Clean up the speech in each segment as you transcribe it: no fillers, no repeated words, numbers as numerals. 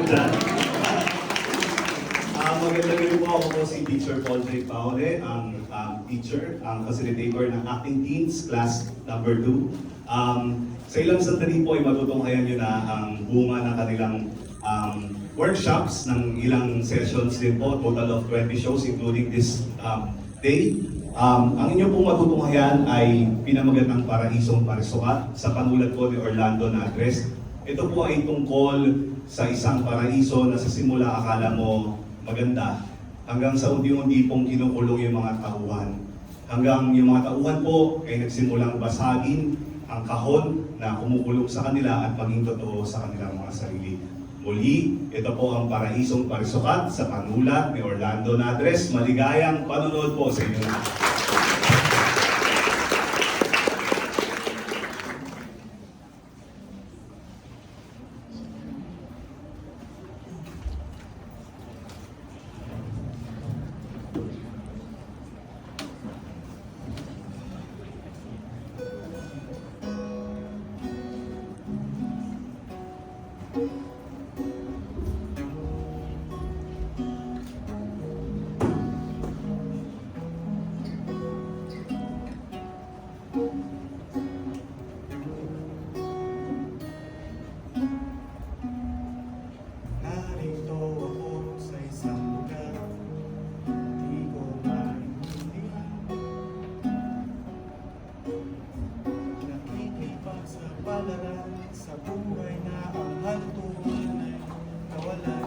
dyan. Magandang gabi po, ako po si Teacher Paul J. Paule, ang teacher, ang facilitator ng Acting Teens Class number 2. Sa ilang sandali po ay matutunghayan nyo na ang bunga ng kanilang workshops ng ilang sessions din po, total of 20 shows including this day. Ang inyo pong matutunghayan ay Pinamagandang Paraisong Parisukat sa panulat po ni Orlando Nagres. Ito po ay tungkol sa isang paraiso na sa simula akala mo maganda, hanggang sa unti-unti pong kinukulong yung mga tauhan. Hanggang yung mga tauhan po ay nagsimulang basagin ang kahon na kumukulong sa kanila at maging totoo sa kanilang mga sarili. Muli, ito po ang Paraisong Parisukat sa panulat ni Orlando Nagres. Maligayang panonood po sa inyo. Narito ako sa isang lugar, di ko maintindihan. Nakikipag sa palaran, sa buhay na ang hantungan ay kawalan.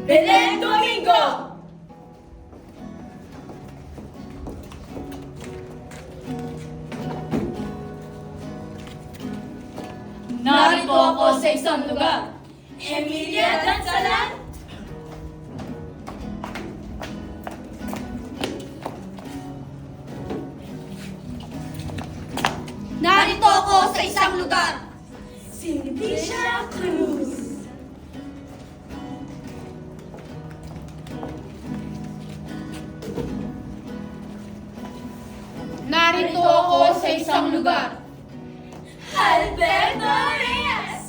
Belen Domingo! Narito ako sa isang lugar, Emilia Dansalan. Narito ako sa isang lugar, Simplicia Cruz. Narito ako sa isang lugar, Alberto Reyes.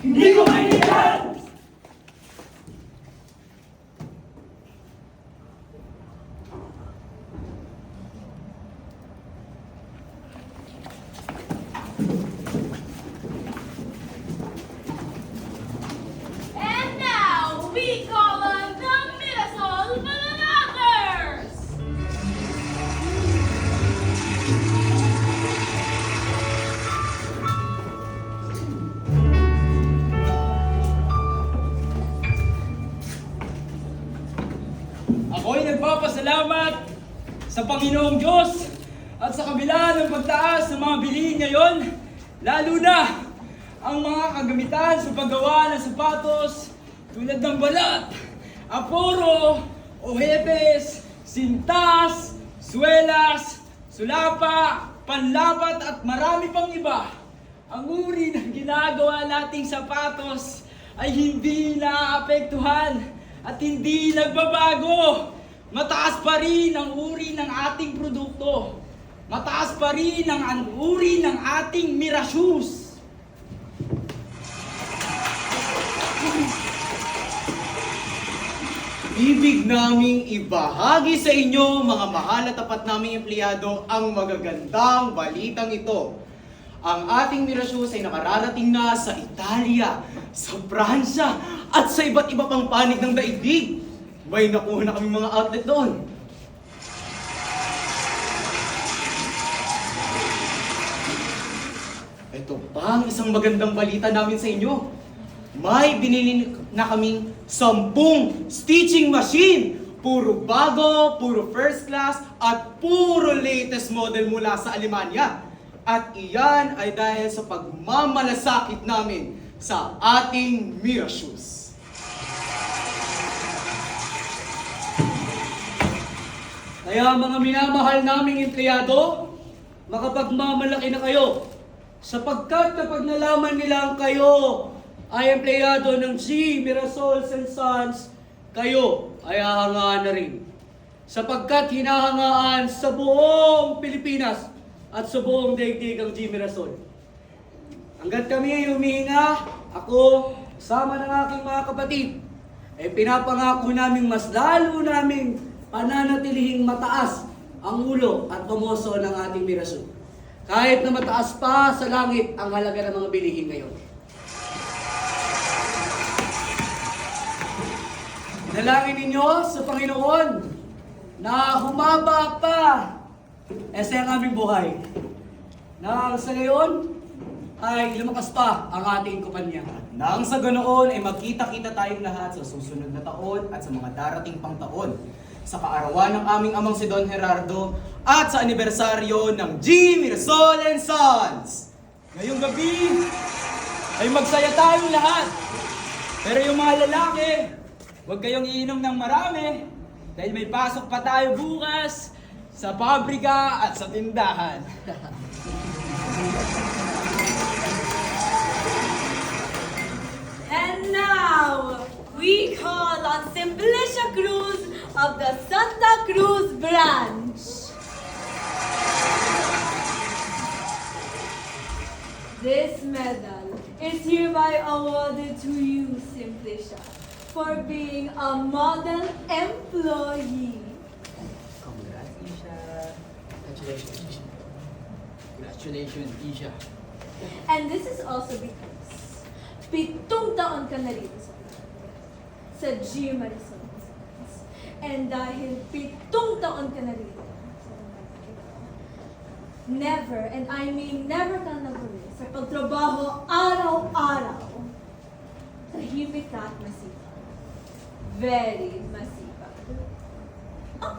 Hindi ko maintindihan! And now we call on the Mirasol Mananakers. Ako'y nagpapasalamat sa Panginoong Diyos at sa kabila ng pagtaas ng mga bilihin ngayon, lalo na ang mga kagamitan sa paggawa ng sapatos tulad ng balat, aporo, ohetes, sintas, swelas, sulapa, panlabat at marami pang iba. Ang uri ng ginagawa nating sapatos ay hindi naapektuhan at hindi nagbabago. Mataas pa rin ang uri ng ating produkto. Mataas pa rin ang uri ng ating Mira Shoes. Ibig naming ibahagi sa inyo, mga mahal at tapat naming empleyado, ang magagandang balitang ito. Ang ating Mira Shoes ay nakararating na sa Italia, sa Pransya, at sa iba't iba pang panig ng daigdig. May nakuha na kaming mga outlet doon. Ito pa ang isang magandang balita namin sa inyo. May binili na kaming 10 stitching machine. Puro bago, puro first class, at puro latest model mula sa Alemanya. At iyan ay dahil sa pagmamalasakit namin sa ating Mira Shoes. Kaya mga minamahal naming empleyado, makapagmamalaki na kayo. Sapagkat kapag nalaman nilang kayo ay empleyado ng G. Mirasol and Sons, kayo ay hahangaan na rin. sapagkat hinahangaan sa buong Pilipinas at sa buong daigdig ang G. Mirasol. Hanggat kami ay humihinga, ako, sama ng aking mga kapatid, ay pinapangako namin mas lalo naming pananatilihing mataas ang ulo at pamoso ng ating Mirasol. Kahit na mataas pa sa langit ang halaga ng mga bilihin ngayon. Dalangin ninyo sa Panginoon na humaba pa sa aming buhay. Na sa ngayon ay lumakas pa ang ating kumpanya. Nang sa ganoon ay magkita-kita tayong lahat sa susunod na taon at sa mga darating pang taon. Sa kaarawan ng aming amang si Don Gerardo at sa anibersaryo ng G. Mirasol and Sons. Ngayong gabi ay magsaya tayong lahat. Pero yung mga lalaki, huwag kayong iinom ng marami dahil may pasok pa tayo bukas sa pabrika at sa tindahan. And now, we call on Simplicia Cruz of the Santa Cruz branch. This medal is hereby awarded to you, Simplicia, for being a model employee. Congrats, Isha. Congratulations, Isha. Congratulations, Isha. And this is also because 7 taon ka na rito sa G. Mirasol. And dahil 7 taon ka na rito, never, and I mean never kang naguli sa pagtrabaho araw-araw. Tahimik ka at masipag. Very masipag. Oh,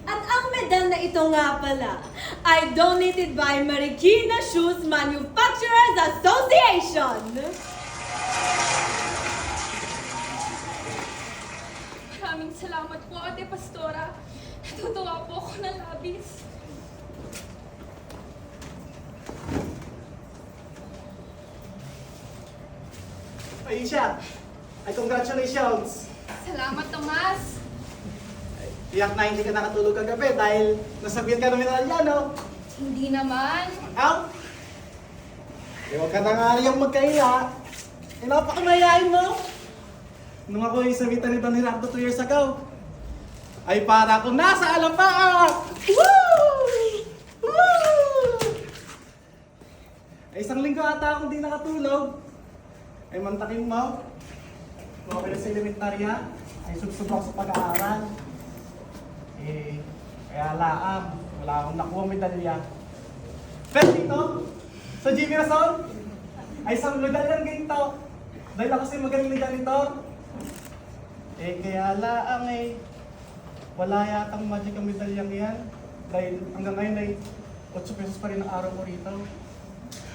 at ang medal na ito nga pala ay donated by Marikina Shoes Manufacturers Association. Maraming salamat po, Ate Pastora. Natutuwa po ako ng labis. Aisha, ay congratulations! Salamat, Tomas. Tiyak na hindi ka nakatulog kagabi dahil nasabihan ka ng medalya, no? Hindi naman. Ow! Eh, huwag ka na nga niyang magkahiya. Eh, napakamayain mo! Nung ako yung sabitan ni Don Gerardo 2 years ago, ay para akong nasa alapaat! Woo! Woo! Ay, isang linggo ata akong di nakatulog. Ay, mantakin mo. Kung ako sa elementarya, ay subsubok sa pag-aaral. Eh, kaya laang, wala akong nakuha medalya. Pero dito, sa G. Mirasol, ay isang medalya ng ganito. Dahil ako kasi magaling na ganito. Eh, kaya laang wala yatang magic ang medalyang yan. Dahil hanggang ngayon ay 8 pesos pa rin ang araw ko rito.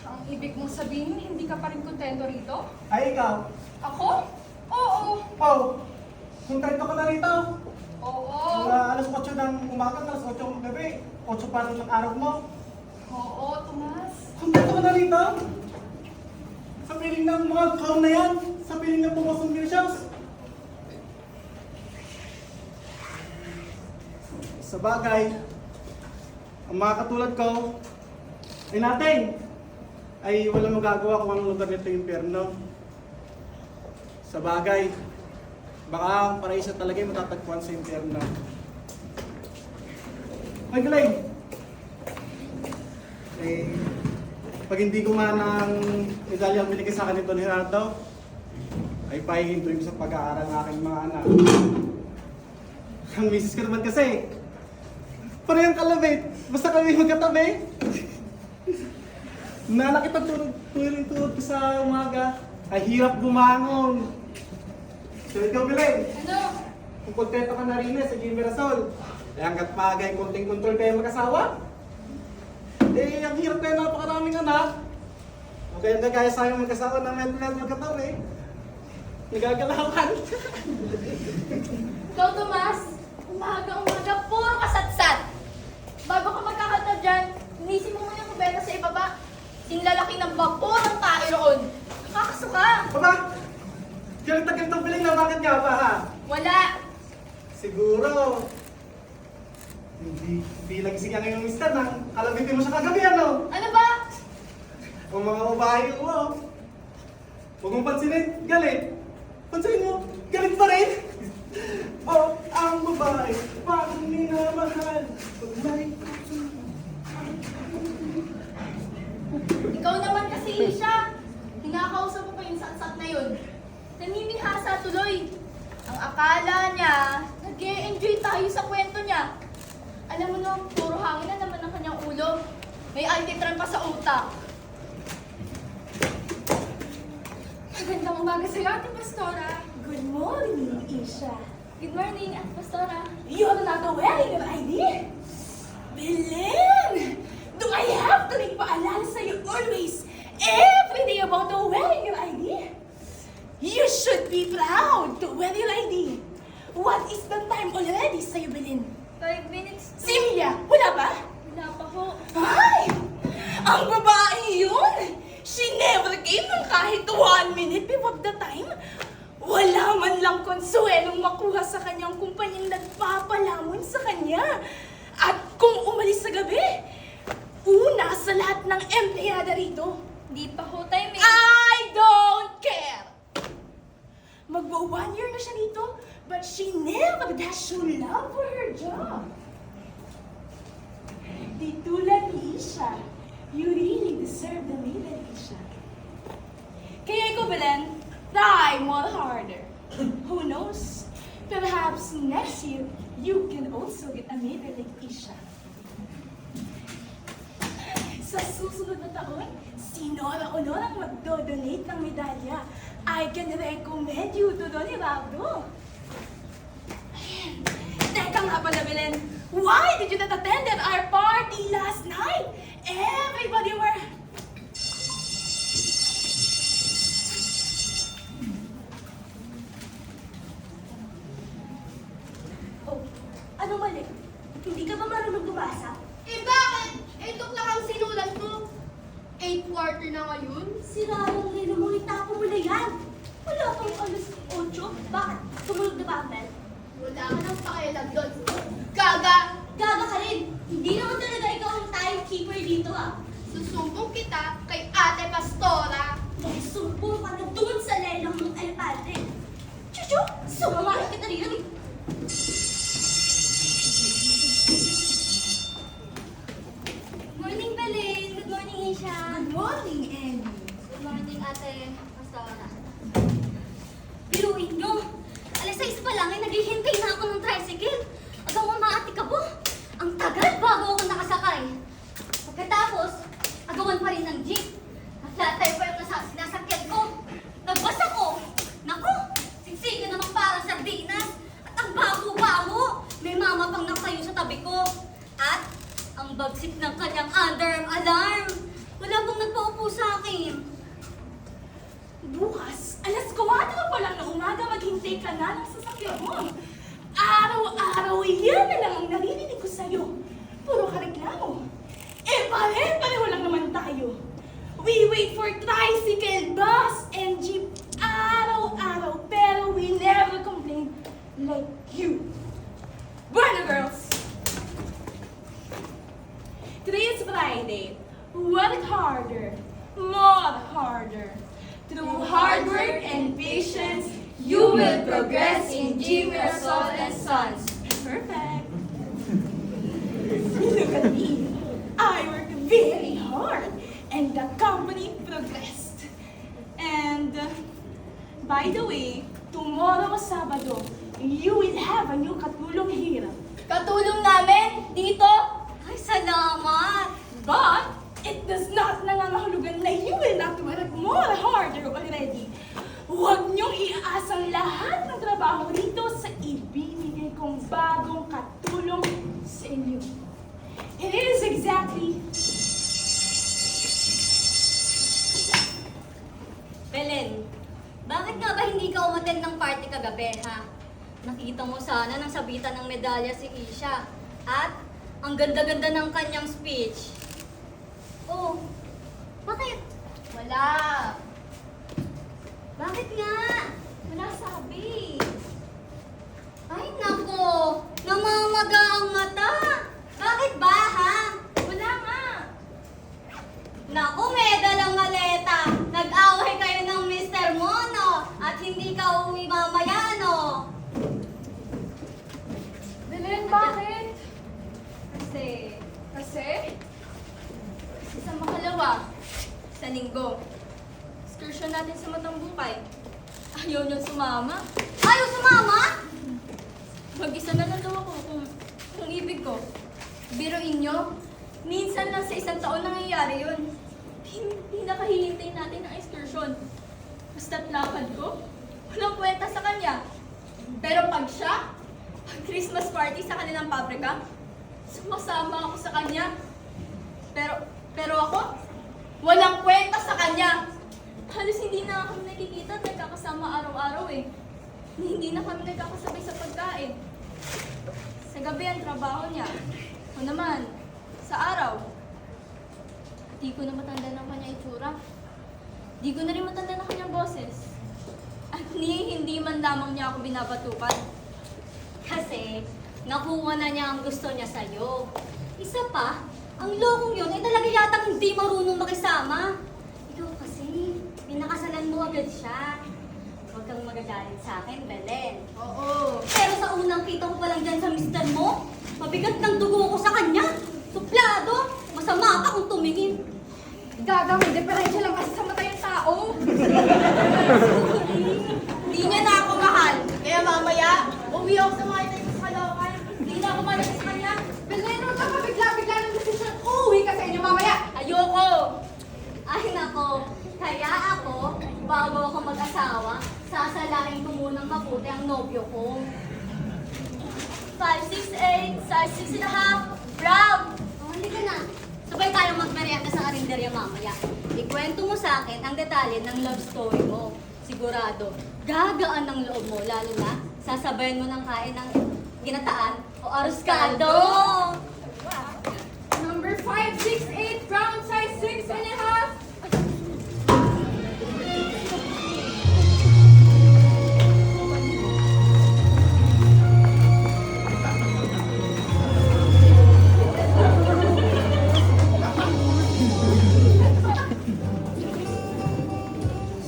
Ang ibig mong sabihin, hindi ka pa rin kontento rito? Ay, ikaw? Ako? Oo. Oh, kontento ka na rito. Oo. Mula alas 8 ng umaga, alas 8 ng gabi. 8 pa rin ang araw mo. Oo, Tomas. Kontento ka na rito? Sa piling ng mga kaon na yan? Sa piling ng pumasong Mirashows? Sa bagay, ang mga katulad ko, ay natin, ay walang magagawa kung anong lugar nito yung impyerno. Sa bagay, baka ang paraíso talaga yung matatagpuan sa impyerno. Ay, galing! Eh, pag hindi ko man ang medalya ang binigay sa akin ni Don Gerardo, ay pahihintuin ko sa pag-aaral ng aking mga anak. Ang misis ko naman kasi, parehang kalabit, basta kami magkatabi. Na nakita tulog ko sa umaga, ay hirap bumangon. So ikaw, Belen, Ano? kung kontento ka na rin sa G. Mirasol, eh hanggat magay konting kontrol kayo mag-asawa, eh ang hirap kayo napakaraming anak. O kaya nagaya sa aming mag-asawa ng mental magkatabi, nagagalawan. Ikaw, Tomas, umaga-umaga, puro kasatsat. Bago ka magkakanta dyan, inisip mo muna yung kubeta sa ibaba. Sinlalaki ng vapor ang tayo roon. Nakakasuka. Aba, galit na galit ang piling na bakit nga ba ha? Wala. Siguro, Di nagising ka ngayong mister na kalabitin mo siya kagabi, ano? Ano ba? Ang mga babae mo, huwag mong pansinin, galit. Pansinin mo, galit pa rin. Oh, ang babae, parang minamahal. Pag may Ikaw naman kasi, Isha. Hinakausap mo pa yung satsat na yun. Naninihasa tuloy. Ang akala niya, nag-e-enjoy tayo sa kwento niya. Alam mo no, puro hangin na naman ang kanyang ulo. May altitran pa sa utak. Magandang umaga sa'yo, Ate Pastora. Good morning, Isha. Good morning, Ate Pastora. You're not wearing your ID? Belen! Do I have to nagpaalala sa'yo always, every day about the wearing your ID? You should be proud to wear your ID. What is the time already sa'yo, Belen? 5 minutes to... Silvia, wala ba? Wala pa ho. Ay! Ang babae yun! She never gave ng kahit 1 minute before the time. Wala man lang konsuelong makuha sa kanyang kumpanyang nagpapalamon sa kanya. At kung umalis sa gabi, una sa lahat ng empleyada rito. Di pa ho tayo may... I don't care! Magwa 1 year na siya dito, but she never does show love for her job. Di tulad ni Isha, you really deserve the middle, Isha. Kaya ikaw, Belen, try more harder. Who knows? Perhaps next year, you can also get a middle like Isha. Sa susunod na taon, sinora-onorang magdo-donate ng medalya. I can recommend you to Don Gerardo. Teka nga pala, Belen. Why did you not attend our party last night? Everybody were... Oh, ano mali? Hindi ka ba marunong bumasa? Eh bakit? Eh tukla kang sinulat mo. 8 quarter na ngayon? Sira yung relo mo, itapo mo na yan. Wala pang alas 8. Bakit? Tumulog na ba ang bell? Wala ka nang pakialam doon. Gaga! Gaga ka rin. Hindi naman talaga ikaw ang timekeeper dito ah. Susumbong kita kay Ate Pastora. Dahil sumpong ka na doon sa lelang mong elepante. Chuchu! Sumamahin kita rin. Morning, Belen. Good morning, Isha. Good morning, Andy. Good morning, Ate Pastora. Biruin nyo. Alas 6 pa lang ay naghihintay na ako ng tricycle. Agaw umaati ka po. Ang tagal bago ako nakasakay. Pagkatapos, agawan pa rin ng jeep. Naflatay pa yung sinasakyan ko. Nagbasa ko. Naku, siksika naman parang sardinas. At ang bago-bago. May mama pang nakayo sa tabi ko. At ang bagsik ng kanyang underarm alarm. Wala pong nagpaupo sa akin. Bukas, alas 4 pa lang na umaga, maghintay ka na ng sasakyan mo. Araw-araw, yan na lang ang naririnig ko sa'yo. Puro ka reklamo. Eh, pareho lang naman tayo. We wait for tricycle, bus, and jeep araw-araw, pero we never complain like you. Bueno, girls. Today is Friday. Work harder, more harder. Through hard work and patience, you will progress in Jimmy Salt and Sons. Perfect. Look at me. I work very hard, and the company progressed. And by the way, tomorrow Sabado, you will have a new katulong here. Katulong namin dito. Ay, salamat! But, it does not nangangahulugan na you will not work more harder already. Huwag niyong iaasang lahat ng trabaho rito sa ibibigay kong bagong katulong sa inyo. It is exactly... Belen, bakit nga ba hindi ka umattend ng party kagabi, ha? Nakita mo sana nang sabitan ng medalya si Isha. At ang ganda-ganda ng kanyang speech. Oh, bakit? Wala. Bakit nga? Wala sabi. Ay, nako! Namamaga ang mata! sa linggo. Excursion natin sa Matambukay. Ayaw niyang sumama. Ayaw sumama? Mag-isa na lang daw ako kung ibig ko. Biruin niyo, minsan lang sa isang taon nangyayari yun. Hindi nakahihintay natin ang excursion. Basta't lakad ko, walang kwenta sa kanya. Pero pag siya, pag Christmas party sa kanilang pabrika, sumasama ako sa kanya. Pero ako, walang kwenta sa kanya. Halos hindi na kami nakikita at nagkakasama araw-araw eh. Hindi na kami nagkakasabay sa pagkain. Sa gabi ang trabaho niya. Ako naman, sa araw. Di ko na matanda ng kanya itsura. Di ko na rin matanda ng kanyang boses. At hindi man lamang niya ako binabatukan. Kasi, nakuha na niya ang gusto niya sa'yo. Isa pa, ang lokong yun ay talaga yatang hindi marunong makisama. Ikaw kasi, pinakasalan mo agad siya. Huwag kang magagalit sa akin, Belen. Oo. Pero sa unang kita ko pa lang dyan sa mister mo, mabigat ng dugo ko sa kanya. Suplado, masama ka kung tumingin. Gaga, may diferensya lang kasi sa mata yung tao. Hindi niya na ako mahal. Kaya mamaya, uwi ako sa mga itay ko sa Caloocan. Hindi na ako mahal sa kanya. Belen, huwag kang mabigla-bigla ng desisyon. Uuwi ka sa inyo mamaya. Ayoko! Ay nako, kaya ako, bago ako mag-asawa, sasalain ko munang mabuti ang nobyo ko. 5'6'8", size 6.5", brown. Oh, hindi ka na. Sabay tayong magmerienda sa karinderya mamaya. Ikwento mo sa akin ang detalye ng love story mo. Sigurado, gagaan ng loob mo, lalo na sasabayan mo ng kain ng ginataan o aruskado. Number 568, brown size 6.5.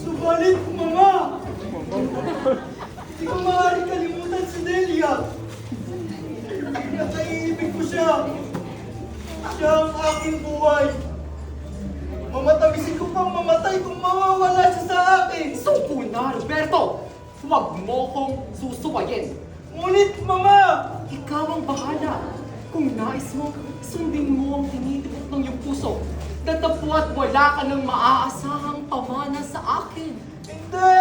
Subalit, Mama! Hindi ko maaaring kalimutan si Delia. Naiibig ko siya. Siya ang aking buhay. Mamatamisin ko pang mamatay kung mawawala siya sa akin. Suko na, Roberto! Huwag mo kong susuwayin. Ngunit, Mama! Ikaw ang bahala. Kung nais mo, sundin mo ang tinitipot ng iyong puso. Datapwat wala ka ng maaasahang pamana sa akin. Hindi!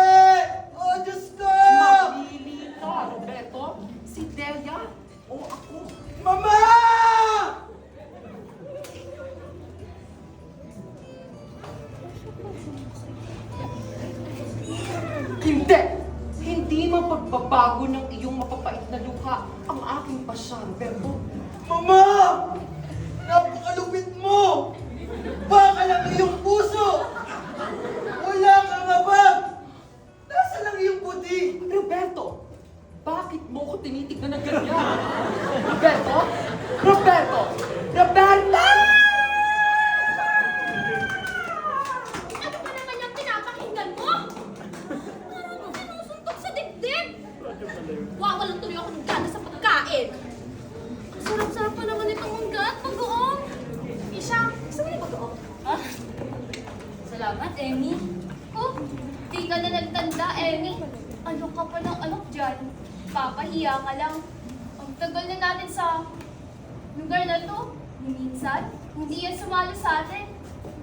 Oh, Diyos ko! Mamili ka, Roberto. Si Delia o ako. Mama! Hindi! Hindi mapagbabago ng iyong mapapait na luha ang aking pasya, Roberto. Mama! Napakalupit mo! Baka lang iyong puso! Wala kang abag! Nasa lang iyong buti! Roberto, bakit mo ko tinitignan ng ganyan? Roberto? Roberto! Roberto! Ano ba naman yung pinapakinggan mo? Parang mo sinusuntok sa dibdib. Wawalan tuloy ako ng gana sa pagkain. Ang sarap-sarap pa naman itong mangga at pag-uong. Isha, gusto mo yung pag-uong? Ha? Salamat, Emmy. Oh, di ka na nagtanda, Emmy. Alok ka pa ng alok dyan. Papahiya ka lang. Ang tagal na natin sa lugar na to. Minsan, hindi yan sumali sa atin.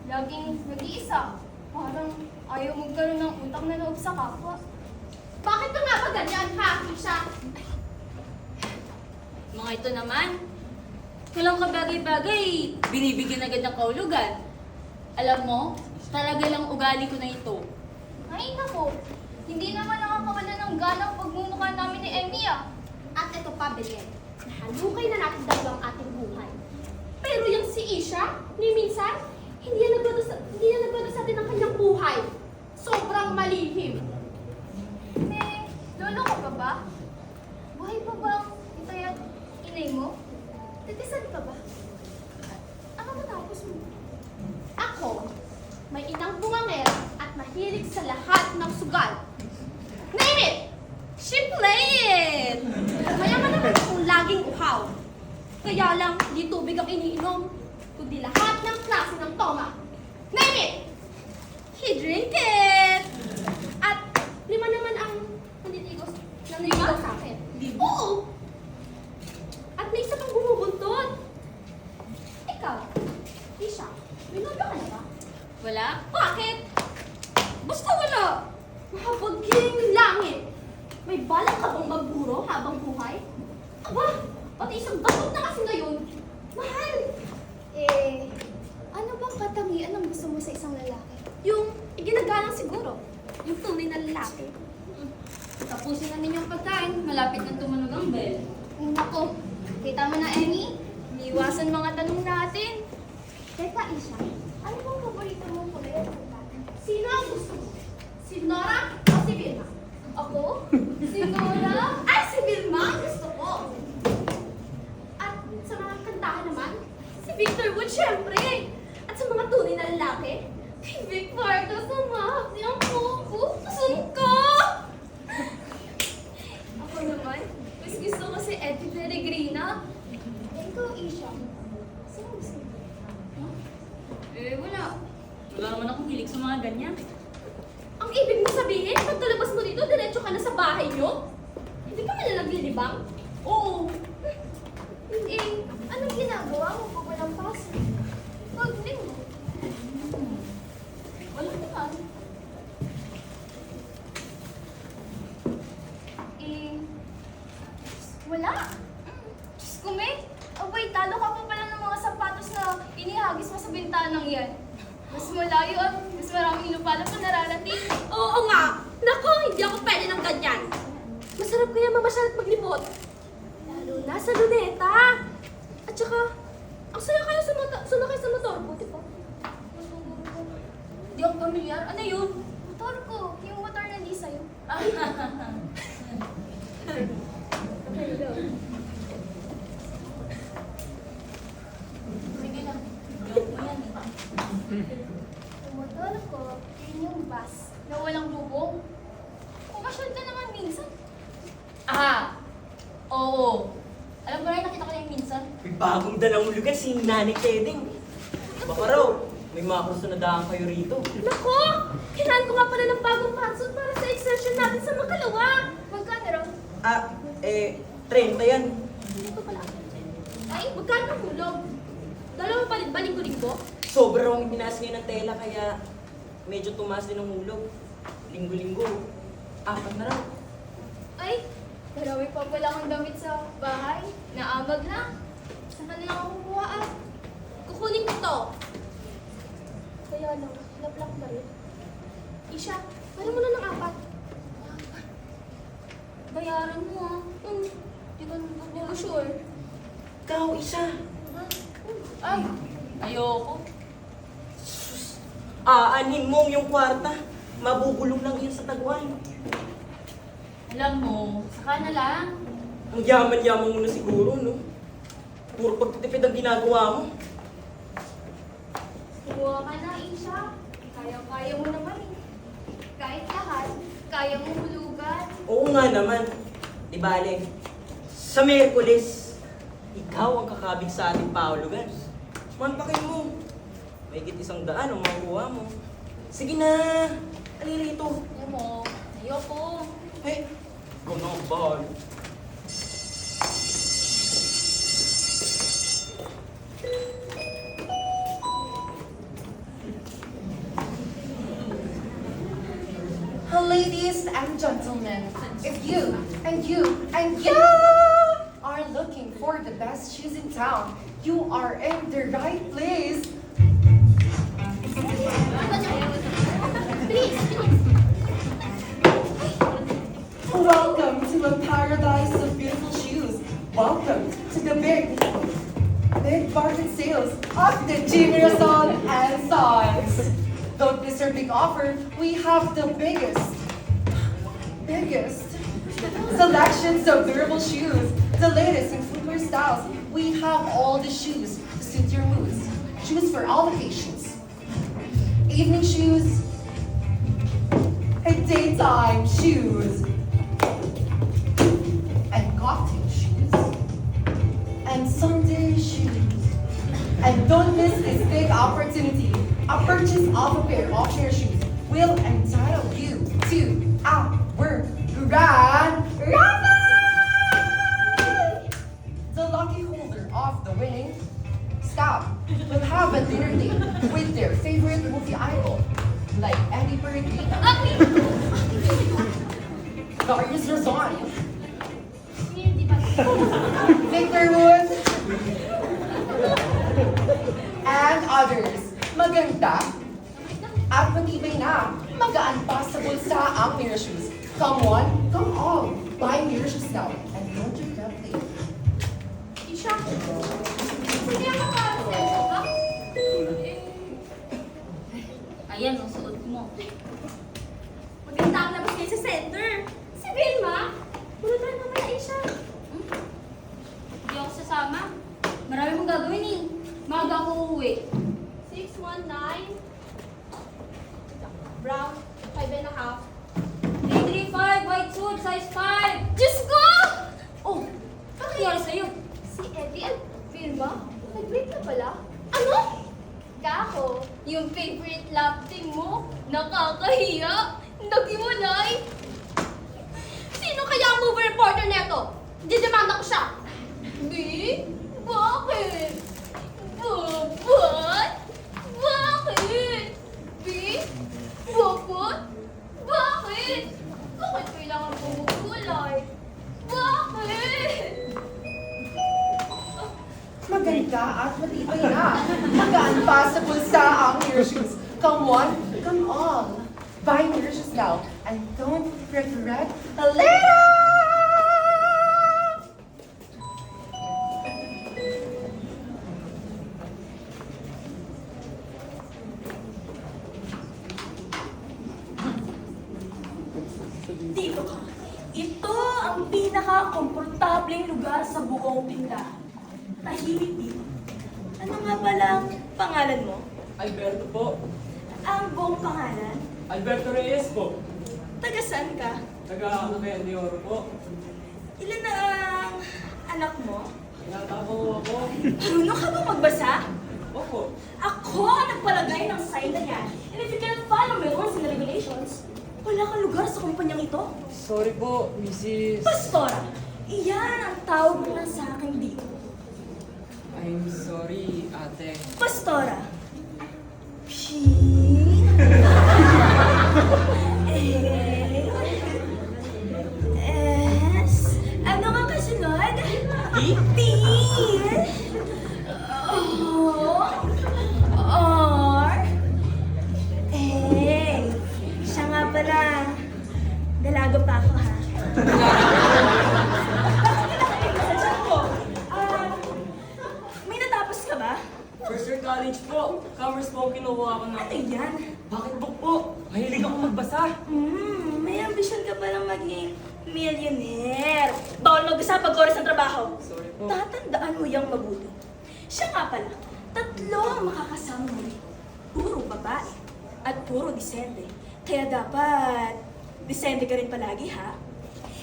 Laging nag-iisa. Parang ayaw magkaroon ng utang na loob sa kapwa. Bakit ka nga ba ganyan, ha, Isha? Mga ito naman, walang kabagay-bagay, binibigyan agad ng kaulugan. Alam mo, talaga lang ugali ko na ito. Ay, nako. Hindi naman nakakawala ng ganang pagmumukha namin ni Emmy, ah. At ito pa, Belen. Nahalukay na natin dalawa ang ating buhay. Pero yung si Isha, ni minsan, hindi na nagbago sa atin ang kanyang buhay. Sobrang malihim. Eh, lolo ka pa ba? Buhay pa ba ang itay at inay mo? Titisan ka ba? Ano matapos mo? Ako, may inang bungangera at mahilig sa lahat ng sugal. Name it! She play it! Mayaman naman akong laging uhaw. Kaya lang, di tubig ang iniinom, kundi lahat ng klase ng toma. Name it! he drink it! At 5 naman ang naniligo sa akin. Oo! At may isa pang bumubuntot. Ikaw, Isha, may novyo ka na ba? Wala. Bakit? Basta wala. Mahabaging langit. May balak ka bang magburo habang buhay? Aba, pati isang dakot na kasi ngayon. Mahal! Ano bang katangian ang gusto mo sa isang lalaki? Yung iginagalang siguro. Yung tunay na lalaki. Tapusin na ninyong pagkain. Malapit na tumunog ang bell. Ay, nako. Kita mo na, Emmy? Iwasan mga tanong natin. Teka, Isha. Ano bang paborito mong kulay at pagkain? Sino ang gusto mo? Si Nora o si Vilma? Ako? Si Nora? Ay, si Vilma ang gusto ko. At sa mga kantahan naman, si Victor Wood, syempre. At sa mga tunay na lalaki, kay Vic Vargas naman. Ang pupo. Gusto ko! Ako naman, mas gusto ko si Eddie Peregrina. Ikaw, Isha. Sino gusto mo? Wala. Wala naman akong hilig sa mga ganyan. Ang ibig mo sabihin, pagkalabas mo dito, diretso ka na sa bahay nyo? Hindi ka man naglilibang? Oo. Anong ginagawa mo pag walang pasok? Pag-ling mo? Wala naman. Wala. Diyos ko, May. Abay, talo ka pa pala ng mga sapatos na inihagis mo sa bintanang yan. Mas malayo at mas maraming lupalop na nararating. Oo nga! Naku, hindi ako pwede ng ganyan. Masarap kaya mamasyal at maglibot. Lalo na sa luneta. At saka, ang saya kayo sumakay sa motor ko, di ba? Hindi ako pamilyar. Ano yun? Motor ko. Yung motor na hindi sa'yo. Sige na. Joke mo yan eh. Yung motor ko, yun yung bus na walang bubong. Pumasyal ka naman minsan. Oo. Alam ko na nakita ko na yung minsan. May bagong dalang lugar si Nanay Tedeng. Baka raw, may mga kusunadahan kayo rito. Nako! Kailangan ko nga pala ng bagong pantsuit para sa extension natin sa Makalawa. Magkano raw? 30 yan. Ito pala. Ay, magkano ang hulog? Dalawa pa rin ba linggo-linggo? Sobra raw ang tinaas ngayon ng tela kaya medyo tumaas din ang hulog. Linggo-linggo, 4 na raw. Ay, marami pa pala akong damit sa bahay. Naamag na. Saan ka na lang ako kukuha at kukunin ko to. Kaya lang, laplak ba rin? Isha, pala mo na ng 4. Bayaran mo ah. Di ka naman sure. Ikaw, isa. Ay, ayoko. Aanhin mo yung kwarta. Mabubulong lang yun sa tagwan. Alam mo, saka na lang. Ang yaman-yaman mo na siguro, no? Puro pagtitipid ang ginagawa mo. Kuha ka na, Isha. Kaya mo naman eh. Kahit lahat, kaya mo hulugan. Oo nga naman. Di bale, sa Miyerkules, ikaw ang kakabig sa ating pahulugan. Mantakin mo. Mahigit 100 ang makuha mo. Sige na. Ali rito. Alam mo, ayoko. Hey, ikaw na ang bahal. Ladies and gentlemen, if you and you and you are looking for the best shoes in town, you are in the right place. Please. Welcome to a paradise of beautiful shoes. Welcome to the big bargain sales of the Jimmy Rason and Sons. Don't miss our big offer. We have the biggest selections of durable shoes, the latest in footwear styles. We have all the shoes to suit your moods. Shoes for all occasions. Evening shoes, and daytime shoes, and cocktail shoes, and Sunday shoes. And don't miss this big opportunity. A purchase of a pair of shoes will entitle you to our grand raffle! The lucky holder of the winning staff will have a dinner date with their favorite movie idol, like Eddie Birdie, Darius Razon, Victor Wood, and others. Maganda at matibay na. Magaan pa sa bulsa ang Mirror Shoes. Come one, come all. Buy Mirror Shoes now and don't regret later. Isha, sige ako para sa iyo, ha? Ayan, ang suot mo. Maganda ang labas kayo sa center. Si Vilma, pulutan naman na Isha. Hindi ako sasama. Marami mong gagawin eh. Maaga ako uuwi. 619. Brown, 5.5. 335, white suit, size 5. Diyos ko! Oh, ano nangyari sa'yo? Si Eddie at Vilma, nag-break na pala? Ano? Kako, yung favorite love team mo, nakakahiya, nag-iwalay. Sino kaya ang mover reporter neto? Didemanda ko siya. B? Bakit? Babat? Bakit? B? Babat? Bakit? Bakit kailangan bumugulay? Bakit? Maganda at matibay na. Magaan pa sa bulsa ang Mirror Shoes. Come one, come all. Buy Mirror Shoes now and don't regret later! Dito ka. Ito ang pinaka-komportableng lugar sa buong tindahan. Tahimik dito. Ano nga palang pangalan mo? Alberto po. Ang buong pangalan? Alberto Reyes po. Taga saan ka? Taga Cagayan de Oro po. Ilan na ang anak mo? Tinatapo ako. Marunong ka ba magbasa? Opo. Ako ang nagpalagay ng sign na yan. And if you can't follow my rules and regulations, wala kang lugar sa kumpanyang ito. Sorry po, Mrs. Pastora, iyan ang tawag mo lang sa akin dito. I'm sorry, ate. Pastora. P. S. Ano nga kasunod? P. O. R. Siya nga pala. Dalaga pa ako, ha? May natapos ka ba? First year college po. Commerce po, kinuha ko na. Ano yan? Bakit po? Mahilig ako magbasa. May ambisyon ka palang maging millionaire. Bawal mag-usap pag oras ng trabaho. Sorry po. Tatandaan mo yung mabuti. Siya nga pala, 3 ang makakasama mo. Puro babae at puro disente. Kaya dapat, disente ka rin palagi, ha?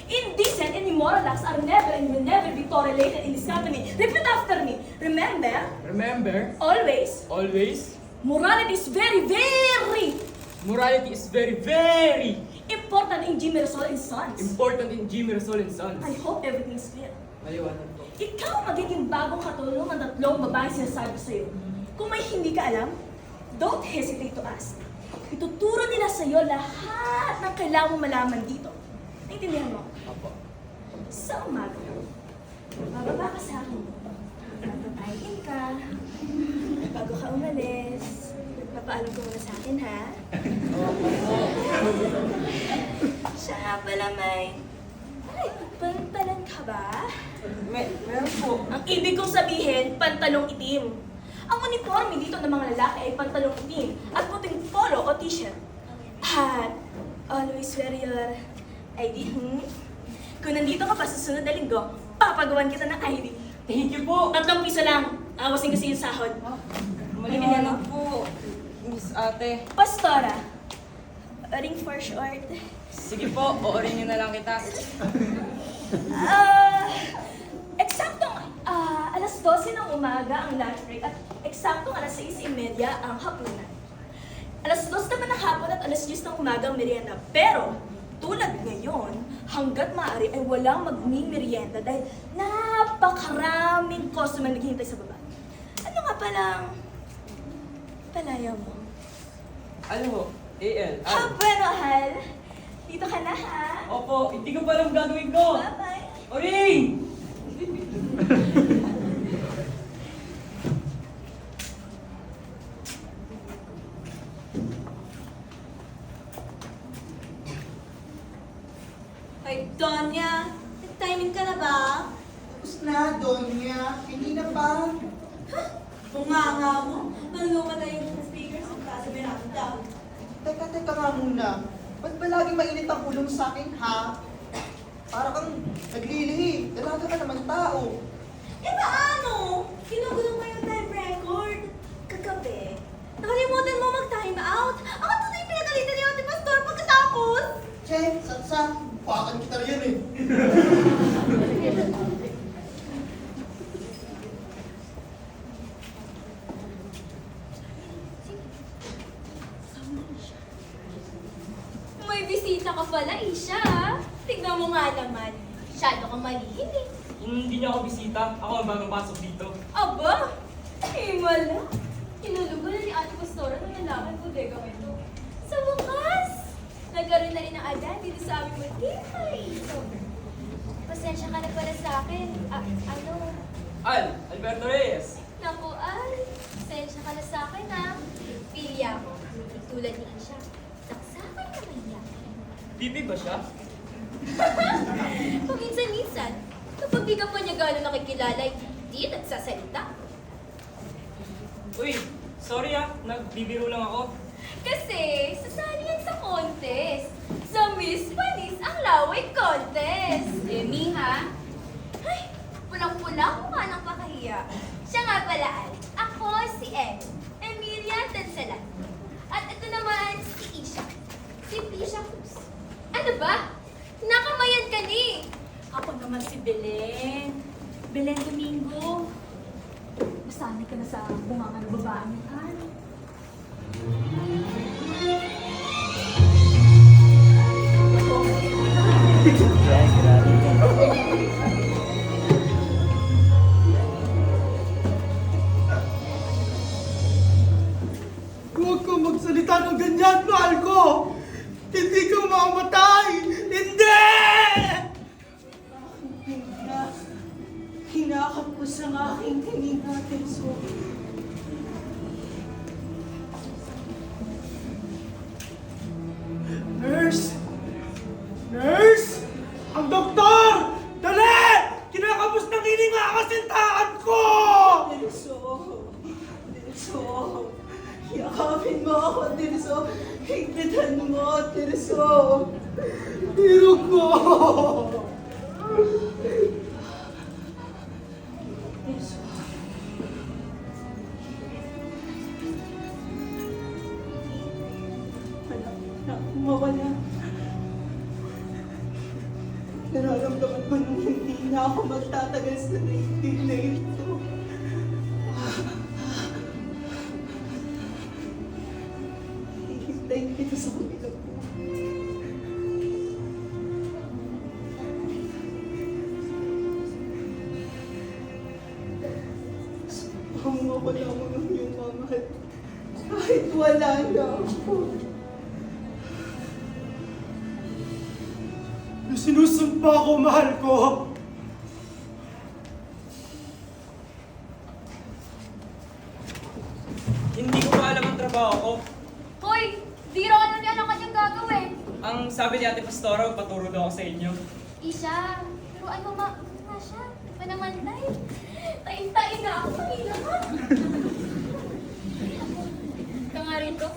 Indecent and immoral acts are never and will never be tolerated in this company. Repeat after me. Remember, Remember, always, always, morality is very, very morality is very, very important in Jimmy Resol and Sons. important in Jimmy Resol and Sons. I hope everything's clear. Maliwanag po. Ikaw magiging bagong katulong ng 3 babaeng sinasabi sa'yo. Kung may hindi ka alam, don't hesitate to ask. Ituturo nila sa'yo lahat ng kailangan mong malaman dito. Naintindihan mo? Opo. Sa umaga, bababa ka sa akin. Papatayin ka. Bago ka umalis, papaalam ko muna sa akin, ha? Siya nga pala may... Ay, pantalan ka ba? Meron po. Ang ibig kong sabihin, pantalong itim. Ang uniforme dito ng mga lalaki ay pantalong itim at puting polo o t-shirt. At always wear your ID. Kung nandito ka pa sa susunod na linggo, papagawan kita ng ID. Thank you po. 3 piso lang. Awasin kasi yung sahod. Maliwanag po, Miss Ate. Pastora, ring for short. Sige po, oorin niyo na lang kita. Eksaktong alas 12 ng umaga ang lunch break at eksaktong alas 6:30 ang hapunan. Alas 2 naman ng hapon at alas 10 ng umaga ang merienda. Pero, tulad ngayon, hanggat maaari ay walang magmi-merienda dahil napakaraming customer naghihintay sa baba. Ano nga palang palaya mo? Ano? AL. Ah, bueno, Hal. Dito ka na, ha? Opo, hindi ko pa alam gagawin ko. Bye-bye. Oring! Ay, Donya, nag-timing ka na ba? Tapos na, Donya. Hindi na pa. Bunganga mo. Naluma na yung speakers ng klase Miranda. Teka nga muna. Ba't ba laging mainit ang ulo mo sa akin, ha? Para kang naglilihi. Dalaga ka naman tao. Eh paano? Kinugulong ko yung time record. Kagabi, nakalimutan mo mag-time out. Ako tunay yung pinagalitan ni Ate Pastor pagkatapos. Che, satsa. Bakan kita rin yan eh. May bisita ka pala, Isha. Tignan mo nga naman. Masyado kang malihim eh. Hindi niya ako bisita. Ako ang bagong pasok dito. Aba! Himala! Tinulugo na ni Ate Pastora nung nalaman bodega ko ito. Sa wakas! Nagkaroon na rin ng adan dito sa aming magkikay. Pasensya ka na pala sa akin. Alberto Reyes. Naku, pasensya ka na sa akin ha. Pilya ako. Tulad ni Isha. Saksakan na mahiya. Bibi ba siya? Paminsan-minsan, kapag di ka pa niya gano'n nakikilala, di nagsasalita. Uy, sorry nagbibiro lang ako. Kasi, sasali yan sa contest. Sa Miss Panis ang Laway Contest. Miha? Ay, pulang-pula mukha ng pakahiya. Siya nga pala ako si Emilia Tansalan. At ito naman si Isha. Si Pisha Cruz. Ano ba? Nakamayan ka ni. Ako naman si Belen. Belen Domingo. Masanay ka na sa bunganga ng babae ni Anne. Huwag kang magsalita ng ganyan, mahal ko! Hindi ka mamamatay! Hindi! Hinakap ko sa aking hininga, Tenso. Nurse! Nurse! Ang doktor! Dali! Kinakapos ng hininga ang kasintahan ko! Tenso. Yakapin mo ako, Tenso. Higpitan mo, Tenso. Hirog ko! Tenso. Mawala. Nararamdaman ko nung hindi na ako magtatagal sa daigdig na ito. Hihintayin kita sa kabila ko. Ang mawala mo ng iyong mamahal. Kahit wala na ako. Sinusumpa ko, mahal ko! Hindi ko pa alam ang trabaho ko. Hoy! Di raw ano yan ang kanyang gagawin. Ang sabi ni Ate Pastora, paturo daw ako sa inyo. Isha, turuan mo nga siya. Di pa naman tayo. Tain-tain na ako. Pagila ka. Ito nga rito.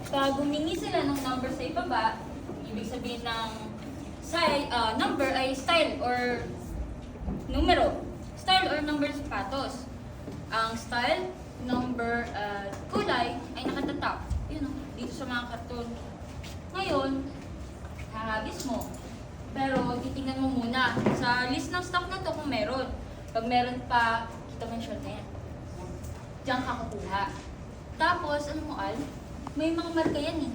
Pag humingi sila ng number sa ibaba, ibig sabihin ng number ay style or numero. Style or number ng sapatos. Ang style, number, at kulay ay nakatatap. Yun o, dito sa mga karton. Ngayon, hahagis mo. Pero titingnan mo muna sa list ng stock na to kung meron. Pag meron pa, kita mo yung short na yan. Diyan ka kukuha. Tapos, ano mo, Al? May mga marka yan eh.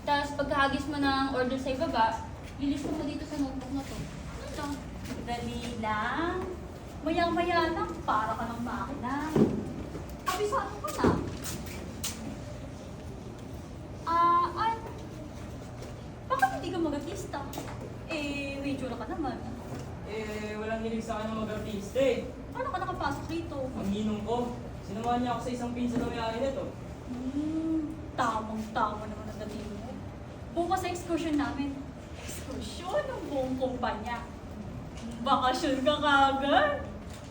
Tapos pagkahagis mo ng order sa ibaba, lilista mo dito sa notebook na to. Ito. Dali lang. Mayang-maya lang, para ka ng makina. Kabisado ko na. Ay. Bakit hindi ka mag-artista? Eh, may tsura ka naman. Walang hilig sa akin ng mag-artista eh. Paano ka nakapasok dito? Ang ninong ko, sinamahan niya ako sa isang pinsan na may-ari nito. Tamang-tama naman ang dating mo. Bukas sa excursion namin. Excursion ng buong kumpanya. Bakasyon ka kagad.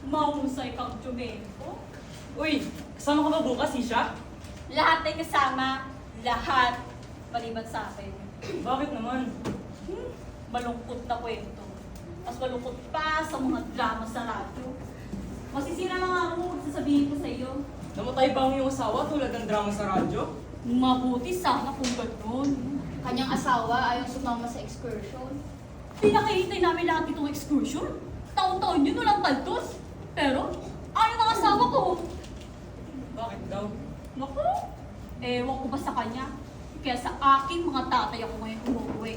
Mahusay kang tumempo. Uy, kasama ka ba bukas, Isha? Lahat ay kasama. Lahat. Maliban sa akin. Bakit naman? Malungkot na kwento. Mas malungkot pa sa mga drama sa radyo. Masisira lang ako kung sasabihin ko sa iyo. Namatay ba ang iyong asawa tulad ng drama sa radyo? Mabuti sana kung gano'n. Kanyang asawa ayaw sumama sa excursion. Pinakahintay namin lahat itong excursion. Taon-taon yun, walang taltos. Pero, ayaw ng asawa ko. Bakit daw? Naku, ewan ko ba sa kanya. Kaya sa aking mga tatay ako ngayon umuwi.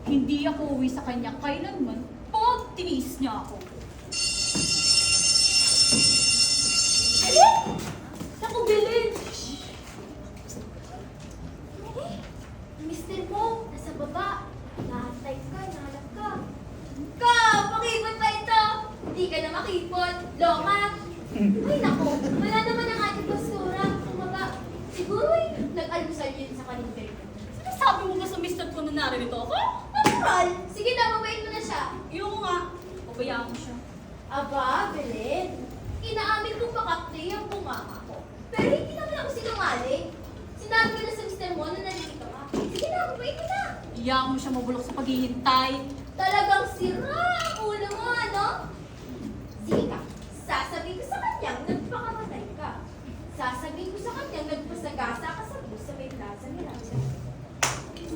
Hindi ako uwi sa kanya kailanman pag tiniis niya ako. Bilin! Naku, Bilin! Mister mo, nasa baba. Nakatay ka, nahalap ka. Ka! Makipot pa ito! Hindi ka na makipot. Loma! Ay, naku. Wala naman ang ating basura. Bumaba. Siguro'y nag-almusal yun sa kaninday. Sinasabi mo ba sa mister ko na narito ako? Natural! Sige na, mabait mo na siya. Yung nga, pabayaan mo siya. Aba, Belen. Inaamin kong pakakti ang bunganga ko. Pero hindi naman ako sinungaling. Sinabi ko na sa mister mo na nandito ka. Sige na, mabait mo na. Iyaan mo siya mabulok sa paghihintay. Talagang sira ang ulo mo, ano? Sige ka, sasabihin ko sa kanyang nagpakamatay ka. Sasabihin ko sa kanyang nagpasagasa ka sa bus sa may plaza ni Raja.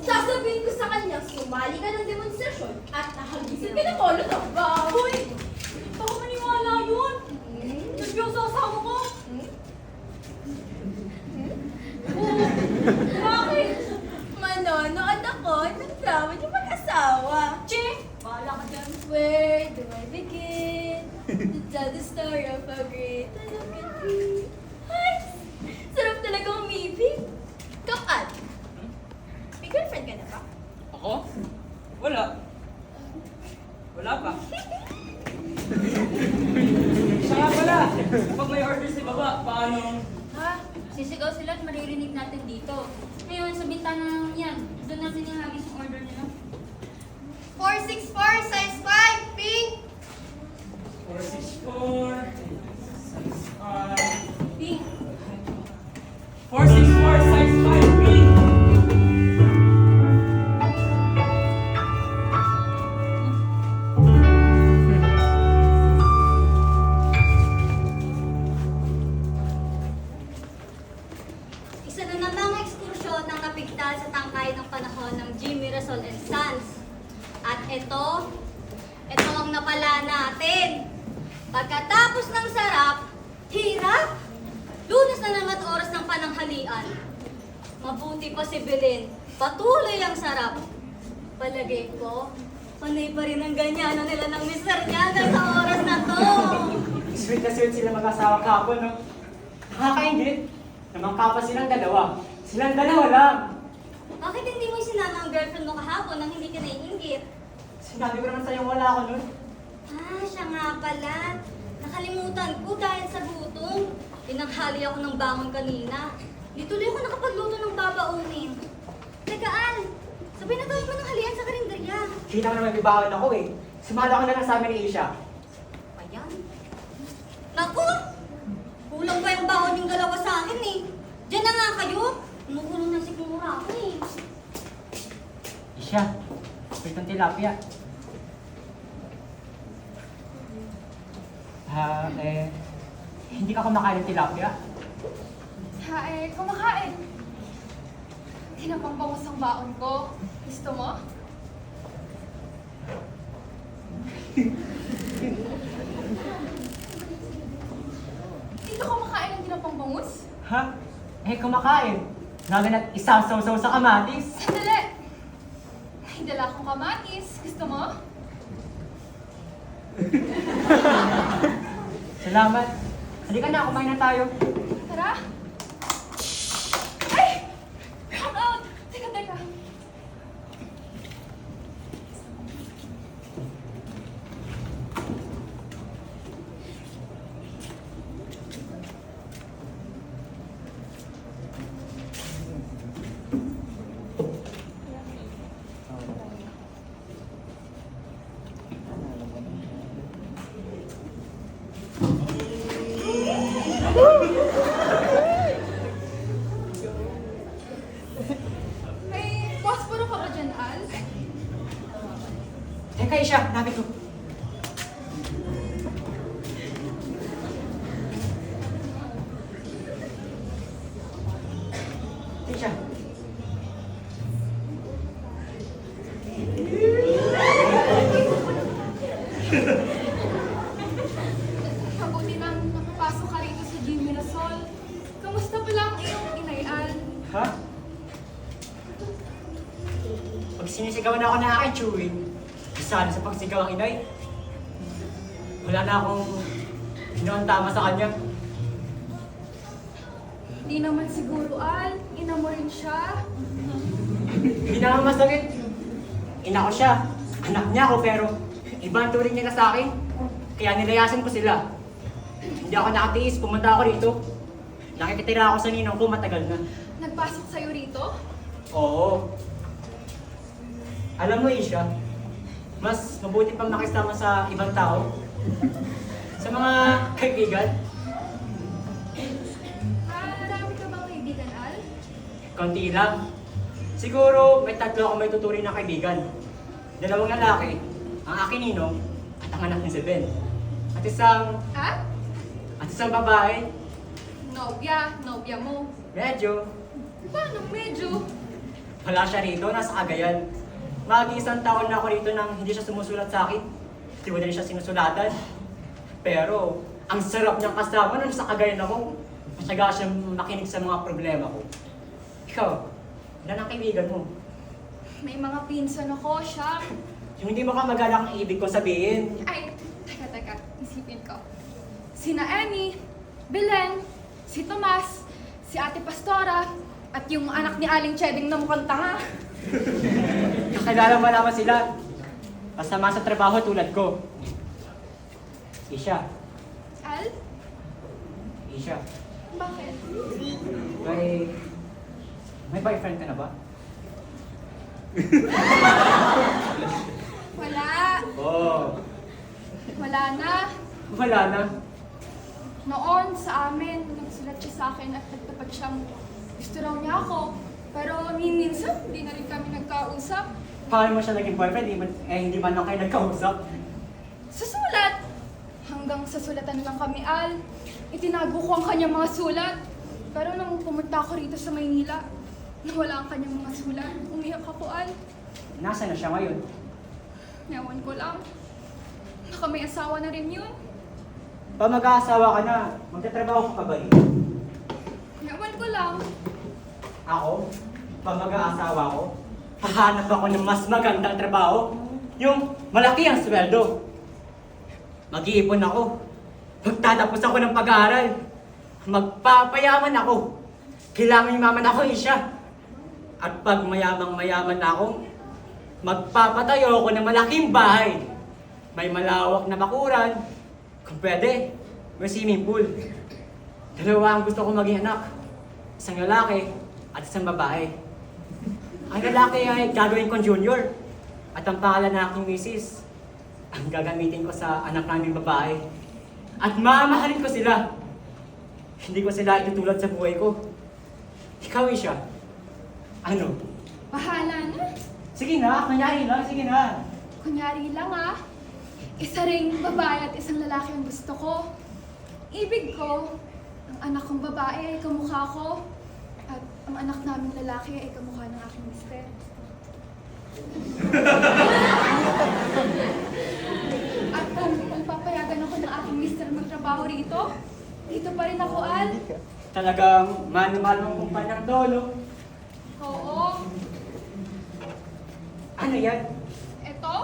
Sasabihin ko sa kanyang sumali ka ng demonstrasyon at nahagisan ka ng molotov bomb. Uy! Baka maniwala yun! Nagbiyaw sa asawa ko! Bakit? Manonood ako ng drama niyo mag-asawa. Che! Bahala ka dyan. Where do I begin to tell the story of a great country? Ay, sarap talaga umibig. Kapal, may girlfriend ka na ba? Ako? Wala. Wala pa. Siya nga pala. Kapag may order sa baba, paano? Ha? Sisigaw sila at maririnig natin dito. Ngayon, sa bintana yan. Doon natin yung hagis yung order nila. 464, size 5, pink. 464, size 5. Pink. 464, size 5, pink! Isa na namang ekskursyon ng kapigtal sa tangkay ng panahon ng Jimmy Rasol and Sons. At ito ang napala natin. Pagkatapos ng sarap, hirap. Lunes na naman oras ng pananghalian. Mabuti pa si Belen, patuloy ang sarap. Palagay ko, panay pa rin ang ganyan nila ng mister niya sa oras na to. Sweet na sweet sila mag-asawa kahapon, no? Nakakaingit. Namangka pa silang dalawa. Silang dalawa lang. Bakit hindi mo sinama ang girlfriend mo kahapon nang hindi ka naiinggit? Sinabi ko naman sa'yo wala ako nun. Ah, siya nga pala. Nakalimutan ko dahil sa gutom. Tinanghali ako ng bangon kanina. Di tuloy ako nakapagluto ng babaunin. Teka, Al. Sabay na tawag mo ng halian sa karinderya. Kita ko naman bibawan ako eh. Sumala ko na lang sa amin ni Isha. Ayan. Naku! Kulang pa yung baon yung dalawa sa akin eh. Diyan na nga kayo. Umukulong na si Kumura ako eh. Isha, pritong tilapia. Hindi ka kumakain ng tilapia? Kumakain. Hindi na pang bangus ang baon ko. Gusto mo? Hindi ka kumakain ng tinapang bangus? Ha? Kumakain. Naganat isasaw-saw sa kamatis. Sandali! May dala akong kamatis. Gusto mo? Salamat. Halika na, kumain na tayo. Tara! Ay! Come out! Teka, teka. May posporo ka ba dyan, Al? Teka, Isha, nabi ko. Isha. Mabuti nang nakapasok ka rito sa Gym Mirasol. Kamusta pala ang iyong inay, Al? Ha? Pag sinisigawan ako na aking chewing, isa na sa pagsigaw ang inay. Wala na akong ginawan tama sa kanya. Di naman siguro, Al. Ina mo rin siya. Hindi na ang masakit. Ina ko siya. Anak niya ako pero iba ang turing niya na sa akin. Kaya nilayasan ko sila. Hindi ako nakatiis, pumunta ako rito. Nakikitira ako sa ninong ko matagal na. Nagpasok sa'yo rito? Oo. Alam mo, Isha, mas mabuti pang makisama sa ibang tao. Sa mga kaibigan, Marami ka bang kaibigan, Al? konti lang. Siguro may 3 akong may tuturing na kaibigan. 2 lalaki, ang aking ninong at ang anak ni si Ben. At isang babae, Nobya mo. medyo, Paano medyo? wala siya rito, nasa Cagayan. Mag-1 taon na ako rito nang hindi siya sumusulat sa akin. Hindi ko na rin siya sinusulatan. Pero, ang sarap niyang kasama nung sa Cagayan ako. Masyaga siyang makinig sa mga problema ko. Ikaw, ilan ang kaibigan mo? May mga pinsan ako, siya. Yung hindi mo ka magalang ang ibig ko sabihin. Ay, teka, isipin ko. Sina Annie, Belen, si Tomas, si Ate Pastora, at yung anak ni Aling Cheding na mukhang tanga. Kakilala mo naman sila. Kasama sa trabaho tulad ko. Isha. Al? Isha. Bakit? May boyfriend ka na ba? Wala. Oo. Wala na. Wala na. Noon sa amin, nagsulat siya sa akin at nagtapat siyang gusto raw niya ako. Pero minsan, hindi na rin kami nagkausap. Paano mo siya naging boyfriend? Hindi man lang kayo nagkausap. Susulat! Hanggang sa sulatan lang kami, Al. Itinago ko ang kanyang mga sulat. Pero nung pumunta ako rito sa Maynila, nawala ang kanyang mga sulat. Umiyak ako, Al. Nasaan na siya ngayon? Ewan ko lang. Baka may asawa na rin yun. Pa mag-aasawa ka na, magtatrabaho ka pa ba rin? Ewan ko lang. Ako? Pa mag-aasawa ko? Hahanap ako ng mas magandang trabaho. Yung malaki ang sweldo. Mag-iipon ako. Magtatapos ako ng pag-aaral. Magpapayaman ako. Kailangan yumaman ako, Isha. At pag mayamang-mayaman ako, magpapatayo ako ng malaking bahay. May malawak na bakuran. Kung pwede, may swimming pool. 2 ang gusto kong maging anak. Isang lalaki at isang babae. Ang lalaki ay gagawin kong junior. At ang pangalan na aking misis, ang gagamitin ko sa anak naming babae. At mamahalin ko sila. Hindi ko sila itutulad sa buhay ko. Ikaw, Isha. Ano? Bahala na. Sige na, kunyari lang, sige na. Kunyari lang, ah. Isa ring babae at isang lalaki ang gusto ko. Ibig ko, ang anak kong babae ay kamukha ko. At ang anak naming lalaki ay kamukha ng aking mister. At kung papayagan ako ng aking mister magtrabaho rito, dito pa rin ako, Al. Talagang manumalo mong kumpanyang tolo. Oo. Ano yan? Ito?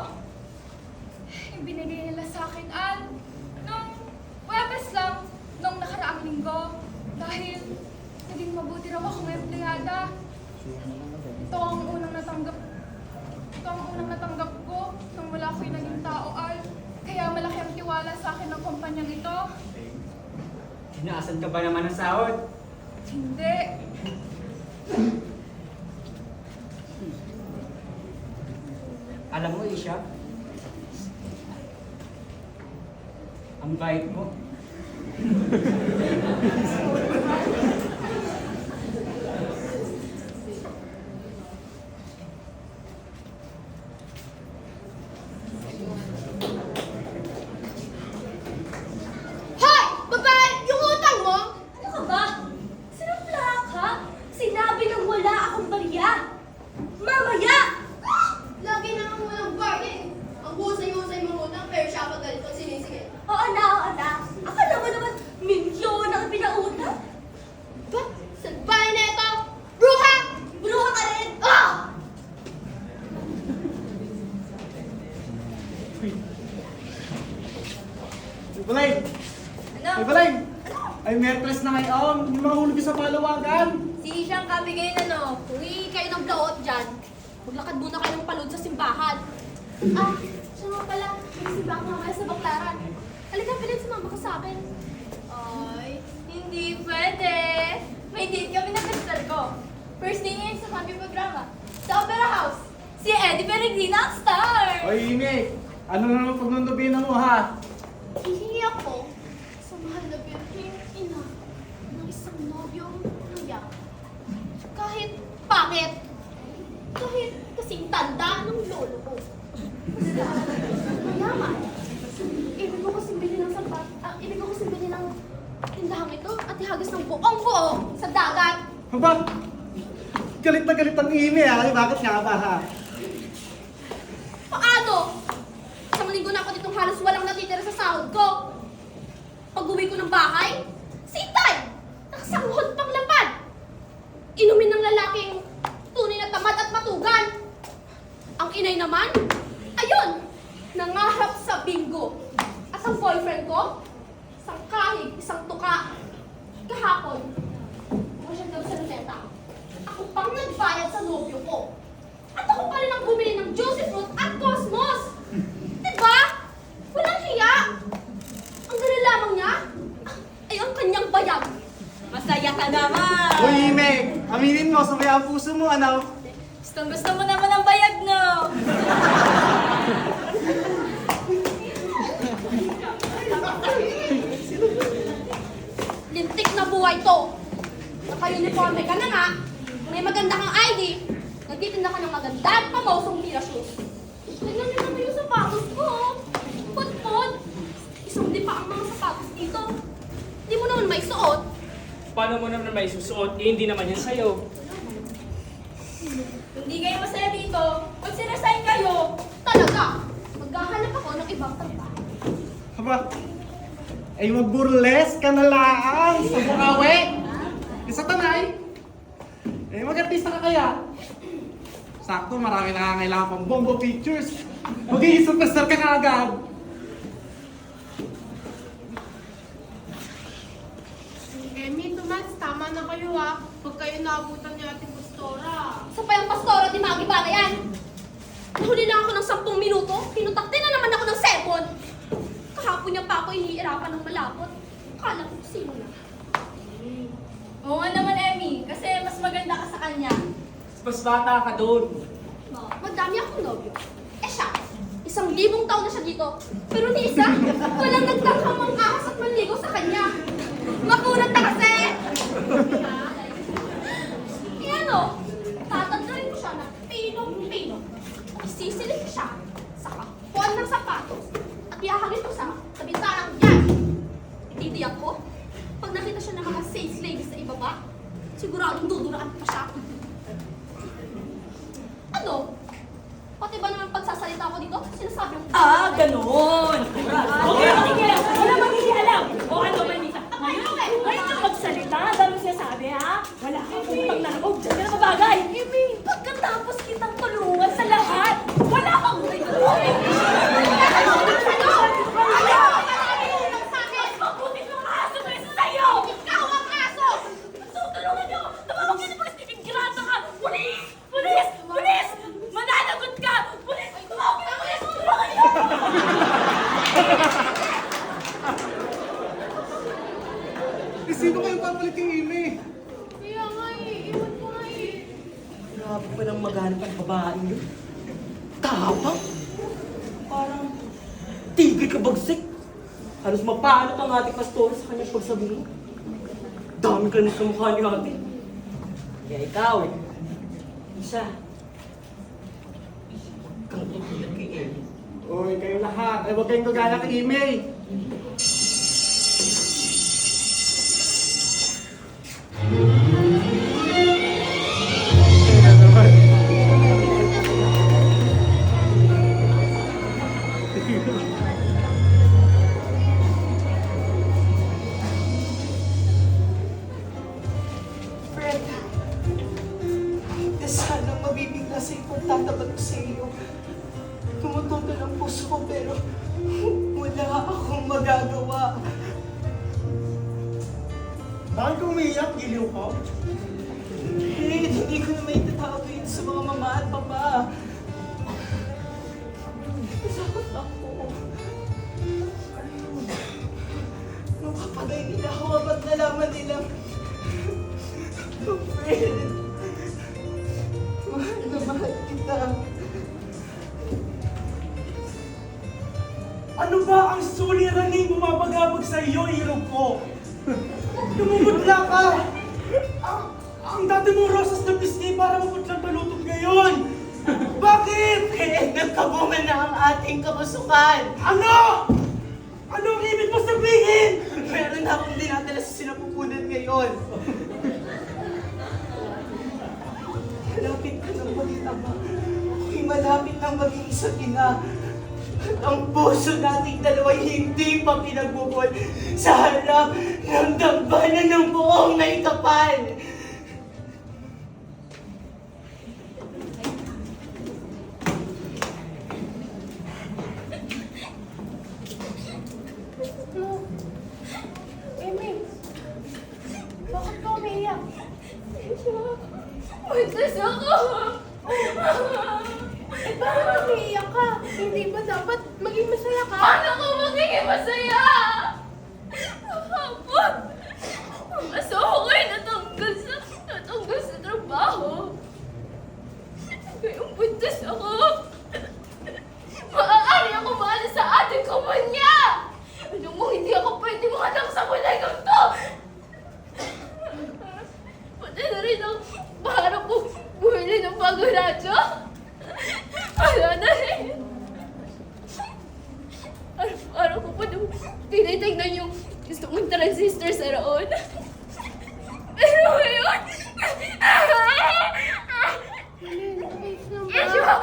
Ibinigay nila sa akin, Al. Nung Webes lang, nung nakaraang linggo. Dahil naging mabuti raw akong empleyada. Ito ang unang natanggap ko nang wala ako'y naging tao, Al. Kaya malaki ang tiwala sa akin ng kumpanyang ito. Tinaasan ka ba naman ng sahod? Hindi. Alam mo, Isha, ang bait mo. Hoy! Babae! Yung utang mo! Ano ka ba? Sinapla ka? Sinabi nang wala akong barya. Mamaya! Lagi na kang walang bargain. Ang husay-husay mong utang pero siya pa galit pag sinisingil. Oo na. Akala mo naman milyon ang pinautang? Ba? Salbahe na ito! Bruha! Bruha ka rin! Ah! Balay! Ano? Ay, Balay! Ay, Mertres na ngayon. Hindi mahulog sa palawagan. Si Isyang kabigay na no. Uwi kayo ng blaot dyan. Maglakad muna kayo ng palod sa simbahan. Ah, siya nga pala. May simbahan mamaya sa Baklaran. Halika, pilit sumama ka sa akin. Ay, hindi pwede. May date kami na festal ko. First day niya yun sa family programa. Sa Opera House. Si Eddie Peregrina ang star. Oy, Ime! Ano na naman pagnundubina mo, ha? Hihingi ako sa mahal na birthing ina ng isang nobyong nayak. Kahit pangit. Kahit kasing tanda ng lolo ko. Mayaman. Ibig ko kasing bilhin ng sapat. Ibig ko kasing bilhin ng tindahang ito at ihagis ng buong-buo sa dagat. Aba! Galit na galit ang Ime, ha? Ay, bakit nga ba, ha? Paano? Isang linggo na ako ditong halos walang natitira sa sahod ko. Pag-uwi ko ng bahay, sitay! Nakasanghod pang lapad! Inumin ng lalaking tunay na tamad at matugan. Ang inay naman, ayun, nangarap sa bingo. At ang boyfriend ko, isang kahig, isang tuka. Kahapon, ako siya daw sa luneta. Ako pang nagbayad sa nobyo ko. At ako pa rin ang bumili ng juicy fruit at cosmos. Diba? Walang hiya. Ang ganun lamang niya, ayun kanyang bayag. Masaya ka naman! Uy, Ime! Aminin mo, sabay ang puso mo, ano? Gusto mo naman ang bayag, no? Lintik na buhay to. Naka-uniforme ka na nga. May maganda kang ID. Nagtitinda ka ng maganda at pamosong tira shoes. Tignan niyo naman yung sapatos ko. Put-put. Isang di pa ang mga sapatos dito. Hindi mo naman may suot. Paano mo naman may susuot? Eh, hindi naman yan sa'yo. Hindi kayo masaya dito. Pag sinasign kayo, talaga, maghahanap ako ng ibang trabaho. Aba! Ay, magburles ka na lang sa Bukawi! Isa tanay! Eh, mag-artista ka kaya? Sakto, marami nakakailangan pang bombo pictures. Magiging superstar ka na agad. Emmy, Tomas, tama na kayo ah. Huwag kayo naabutan ni Ate Pastora. Sa pa yung pastora, di magiba na yan. Nahuli lang ako ng 10 minuto, pinutakti na naman ako ng cellphone. Kahapon niya pa ako iniirapan ng malapot. Akala ko sino na. Oo nga naman, Emmy. Kasi mas maganda ka sa kanya. Mas bata ka doon. Madami akong nobyo. Eh siya, 1,000 taon na siya dito. Pero ni isa, walang nagtangkang mangahas at manligaw sa kanya. Makunat na kasi! Eh ano, tatagdarin ko siya ng pinong-pino. Isisilip siya sa kapuan ng sapatos at ihahagis ko sa bintanang yan. Itidiyak ko, pag nakita siya ng mga sales ladies sa ibaba, siguradong duduraan pa siya. Ano? Pati ba naman pagsasalita ko dito, sinasabi yung... Ganon! Okay, sige! Wala maghihialam! O ano, Manisa? Ngayon ka magsalita, ang dami sinasabi, ha? Wala kang puntang na loob, dyan ka na mabagay! kay Amy. Kaya nga eh, iwan ko nga eh. Grabe pa lang maghanap ang babaeng yun. Tapang! Parang tigil ka bagsik. Halos mapaano ang ating pastor sa kanyang pagsabihin. Dami ka na sa mukha ni ate. Kaya ikaw, isa. Huwag kang tutulad kay Amy. Uy, kayo lahat. Ay, huwag kayong gagala kay Amy. Kaya naman. Fred, sana mabibigla sa ipagtatapat ko sa iyo. Tumututo ng puso ko pero wala akong magagawa. Bakit ka umiiyak? Giliw ka? Hindi ko na may tatago yun sa mga mama at papa. Sakot ako. Nung kapagay nila ako, ba't nalaman nilang Fred, mahal na mahal kita. Ano ba ang suliraning bumabagabag sa iyo, ilog ko? Lumumutla ka! Ang dati mong rosas na pisngi para maputlang balutog ngayon! Bakit? Eh, nagkabungan na ang ating kabusukan. Ano? Anong ibig mo sabihin? Meron na akong dinadala sa sinapupunan ngayon. Malapit ka ng maging ama. Ako'y malapit ng maging isang ina. At ang puso nating dalawa'y hindi pa pinagbubol sa harap ng dambana ng buong may kapal. Amy, bakit ka umiiyak? Buntis ako! Eh, bakit umiiyak ka? Hindi ba dapat maging masaya ka? Paano ko magiging masaya? Kahapon, ang asawa ko ay natanggal sa trabaho. Ngayong buntis ako. Maaari ako maalis sa ating kumpanya. Alam mo, hindi ako pwede manganak sa kulegang to. Pati na rin ang pangarap ko bumili ng bagong radyo. Wala na rin. Araw-araw ko pa nung tinitignan yung gusto kong transistor sa roon. Pero ngayon... Bilin, wait lang ba? Yeshua!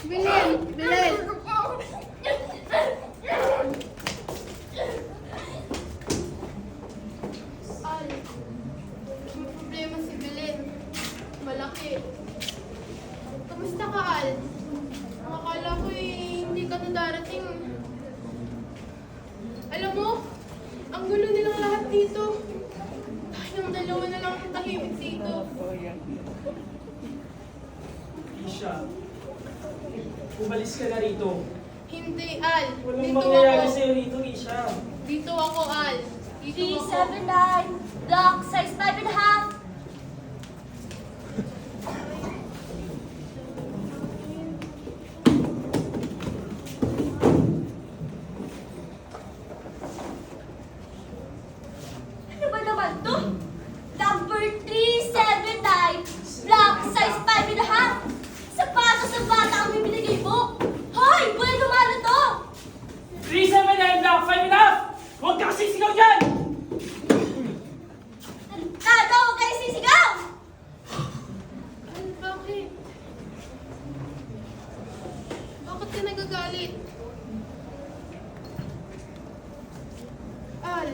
Bilin, Bilin. Al, may problema si Bilin. Malaki. Kamusta ka, Al? Akala ko hindi ka na darating. Alam mo, ang gulo nilang lahat dito. Tayong dalawa na lang ang tahimik dito. Isha, umalis ka na rito. Hindi, Al. Walang Dito mangyayari ako. sa'yo rito, Isha. Dito ako, Al. Dito ako. 379, block size 5.5. Ano ba naman to? Number 379, block size 5.5. Sapatos ng bata ang bibinigay mo. Hoy! Buhay lumano to! 379 block 5.5! Huwag ka sisigaw dyan! Tado! Huwag kayo sisigaw! Al, bakit? Bakit ka nagagalit? Al.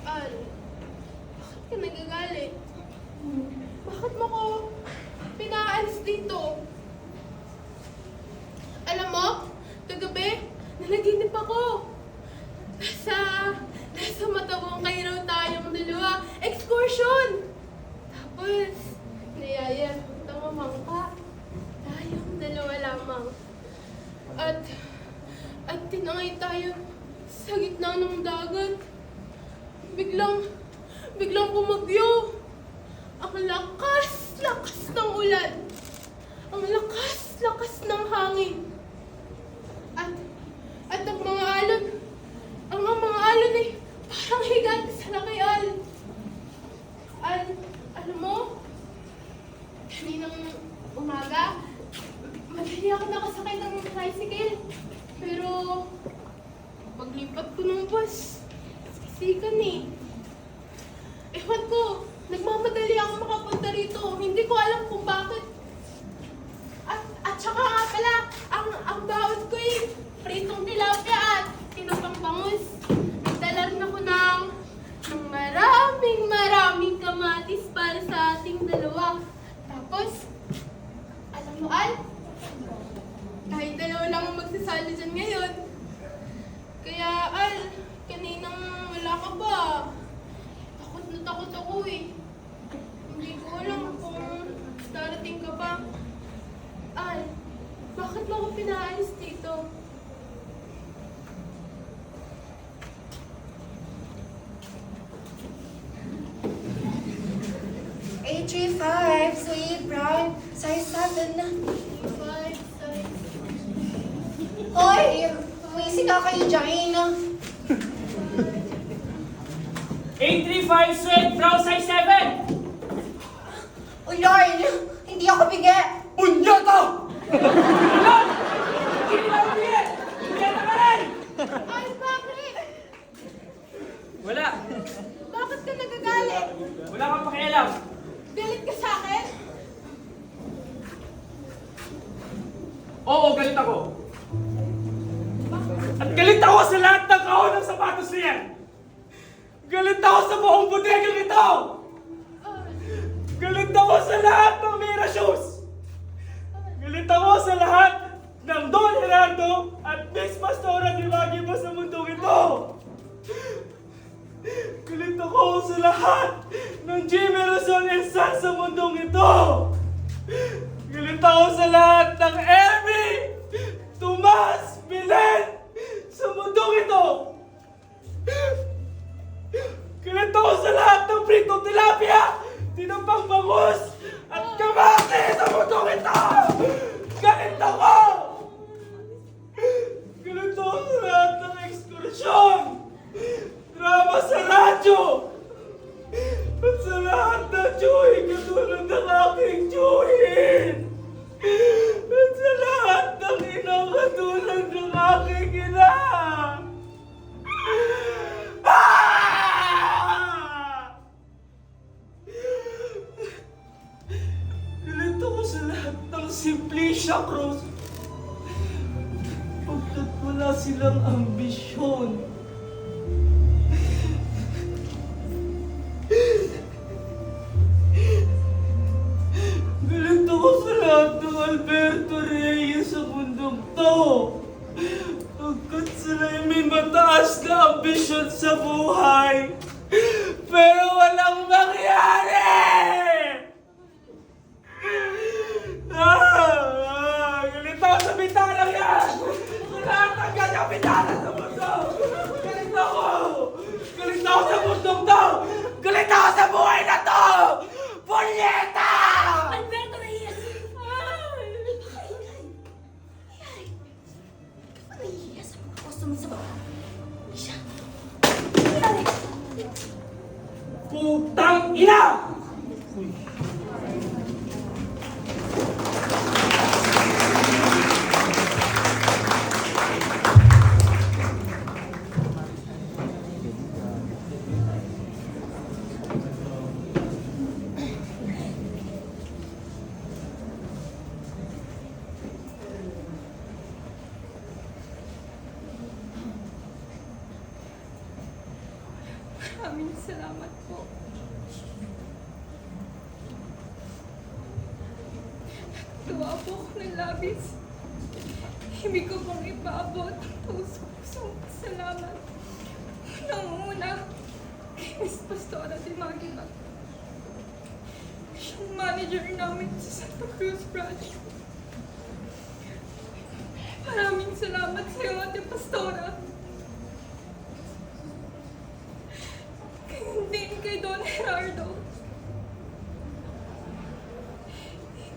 Al. Bakit ka nagagalit? Bakit mo ko pinaalis dito? Alam mo, kagabi, nanaginip ako. Nasa Matawang kayo raw tayong dalawa. Excursion! Tapos, niyaya kita mamangka. Tayong dalawa lamang. At tinangay tayo sa gitna ng dagat. Biglang bumagyo. Ang lakas ng ulan. Ang lakas ng hangin. At ang mga alon ay parang higante sa lakay. Alam mo, kaninang umaga, madali ako nakasakay ng tricycle. Pero, paglipat ko ng bus, siksikan eh. Ewan ko, nagmamadali ako makapunta rito. Hindi ko alam kung bakit. At saka nga pala, ang baon ko eh, pritong tilapia at tinapang bangus. Nagdala rin ako ng maraming kamatis para sa ating dalawa. Tapos, alam mo, Al, kahit dalawa lang ang magsasali dyan ngayon. Kaya, Al, kaninang wala ka ba? Takot ako eh. Hindi ko alam kung darating ka ba. Al, bakit mo ako pinaalis dito? A35, sweet brown, size 7. 5, 6. Hoy! Umisig ka kayo dyan. 835 sweat, brown size 7! Oh Lord! Hindi ako bigay! Punyata! Lord! Hindi na umiye! Umiye ka rin! Al, bakit? Wala. Bakit ka nagagalit? Wala kang pakialam. Galit ka sa akin? Oo, galit ako. At galit ako sa lahat ng kahon ng sapatos na yan. Galit ako sa buong bodega nito. Galit ako sa lahat ng Mira shoes. Galit ako sa lahat ng Don Gerardo at Miss Pastora di Magiba sa mundong ito. Galit ako sa lahat ng Jimmy Rizal and Son sa mundong ito. Galit ako sa lahat ng Emmy, Tomas, Belen sa mundong ito. Galit ako sa lahat ng pritong tilapia, tinapang bangus, at kamate sa mundong ito. Galit ako! Galit ako sa lahat ng ekskursyon, drama sa radyo, at sa lahat ng Joey katulad ng aking Joey. At sa lahat ng ina katulad ng aking ina. Galit ako sa lahat ng Simplicia Cruz. Pagkat wala silang ambisyon. Galit ako sa lahat ng Alberto Reyes sa mundong to. Pagkat sila'y may mataas na ambisyon sa buhay, pero walang mangyari! Galit ako sa bitalang yan! Sa lahat ng ganyang bitala sa mundo! Galit ako! Galit ako sa mundong to! Galit ako sa buhay na to! Punyeta! Alberto Reyes! Nahihiya sa mga customer sa baba. Siya. Putang ina! Maraming salamat po. Tuwa po ako ng labis. Hindi ko pong ipaabot ang pusong salamat. Nanguna kay Miss Pastora de Magiba. Siyang manager namin sa Santa Cruz branch. Maraming salamat sa iyo, Ate Pastora.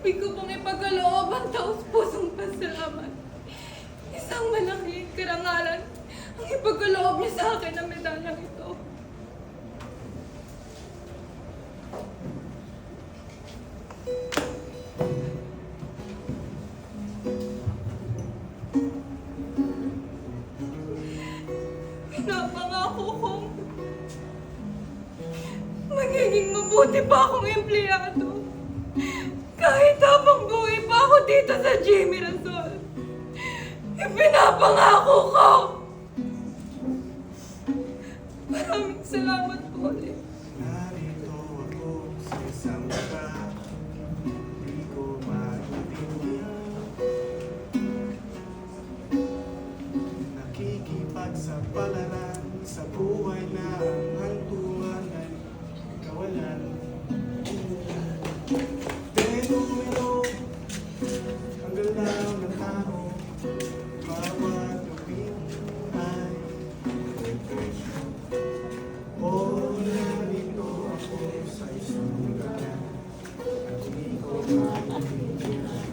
Ibig ko pong ipagkaloob ang taus-pusong pasalamat. Isang malaking karangalan ang ipagkaloob niya sa akin ng medalyang ito. Pinapangako kong magiging mabuti pa akong empleyado. Kahit habang buhay pa ako dito sa Jimmy Razon. Ipinapangako ko! Maraming salamat po ulit. Narito ako sa isang lugar, di ko maintindihan. Nakikipagsapalaran sa buhay na ang hantungan ay kawalan. Pero ang galaw ng tao, bawat lupit ay narito ako sa isang lugar at di ko maintindihan.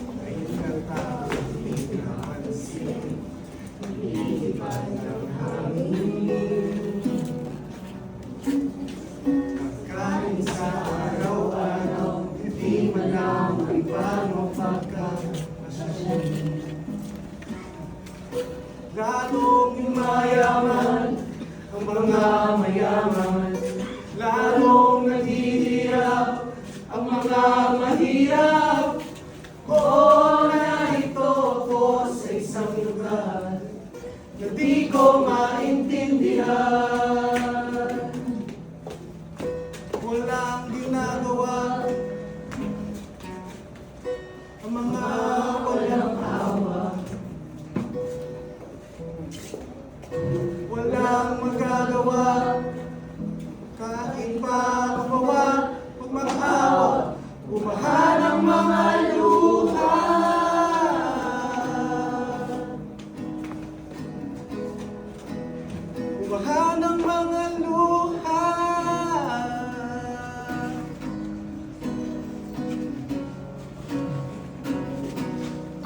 Ngayon ang tao di napansin, nililipad ng hangin. Pagkain sa araw-araw, hindi man lang ang paano pagkakasasya. Lalong mayaman ang mga mayaman, lalong naghihirap ang mga mahirap. Oo, narito ako sa isang lugar na di ko maintindihan. Walang ginagawa ang mga walang awa. Walang magagawa kahit pa kawawa, huwag mag-awa, bumahan ang mga luha. Bumahan ang mga luha.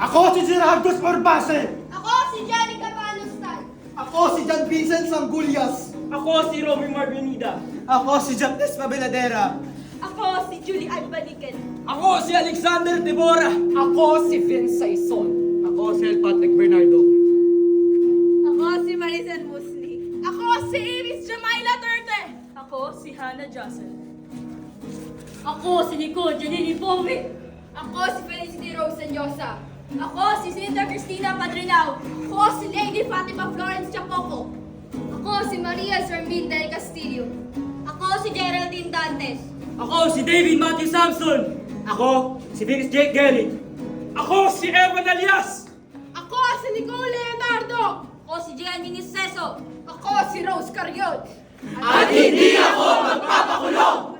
Ako si Gerardo Sparbase. Ako si Janica Palustan. Ako si John Vincent Sangulias. Ako si Robin Marbionida. Ako si Japnes Pabeladera. Ako si Julie Albanican. Ako si Alexander Tebora. Ako si Vince Saison. Ako si El Patrick Bernardo. Ako si Maricel Musli. Ako si Iris Jamaila Terte. Ako si Hannah Jocelyn. Ako si Nicole Janine Pomi. Ako si Felicity Rose Sanyosa. Ako si Cinta Cristina Padrilao. Ako si Lady Fatima Florence Chapoco. Ako si Maria Sermin del Castillo. Ako si Geraldine Dantes. Ako si David Matthew Samson. Ako si Vince Jake Gelly. Ako si Evan Alias. Ako si Nicole Leonardo. Ako si Gianni Seso. Ako si Rose Cariot. At hindi ako magpapakulong!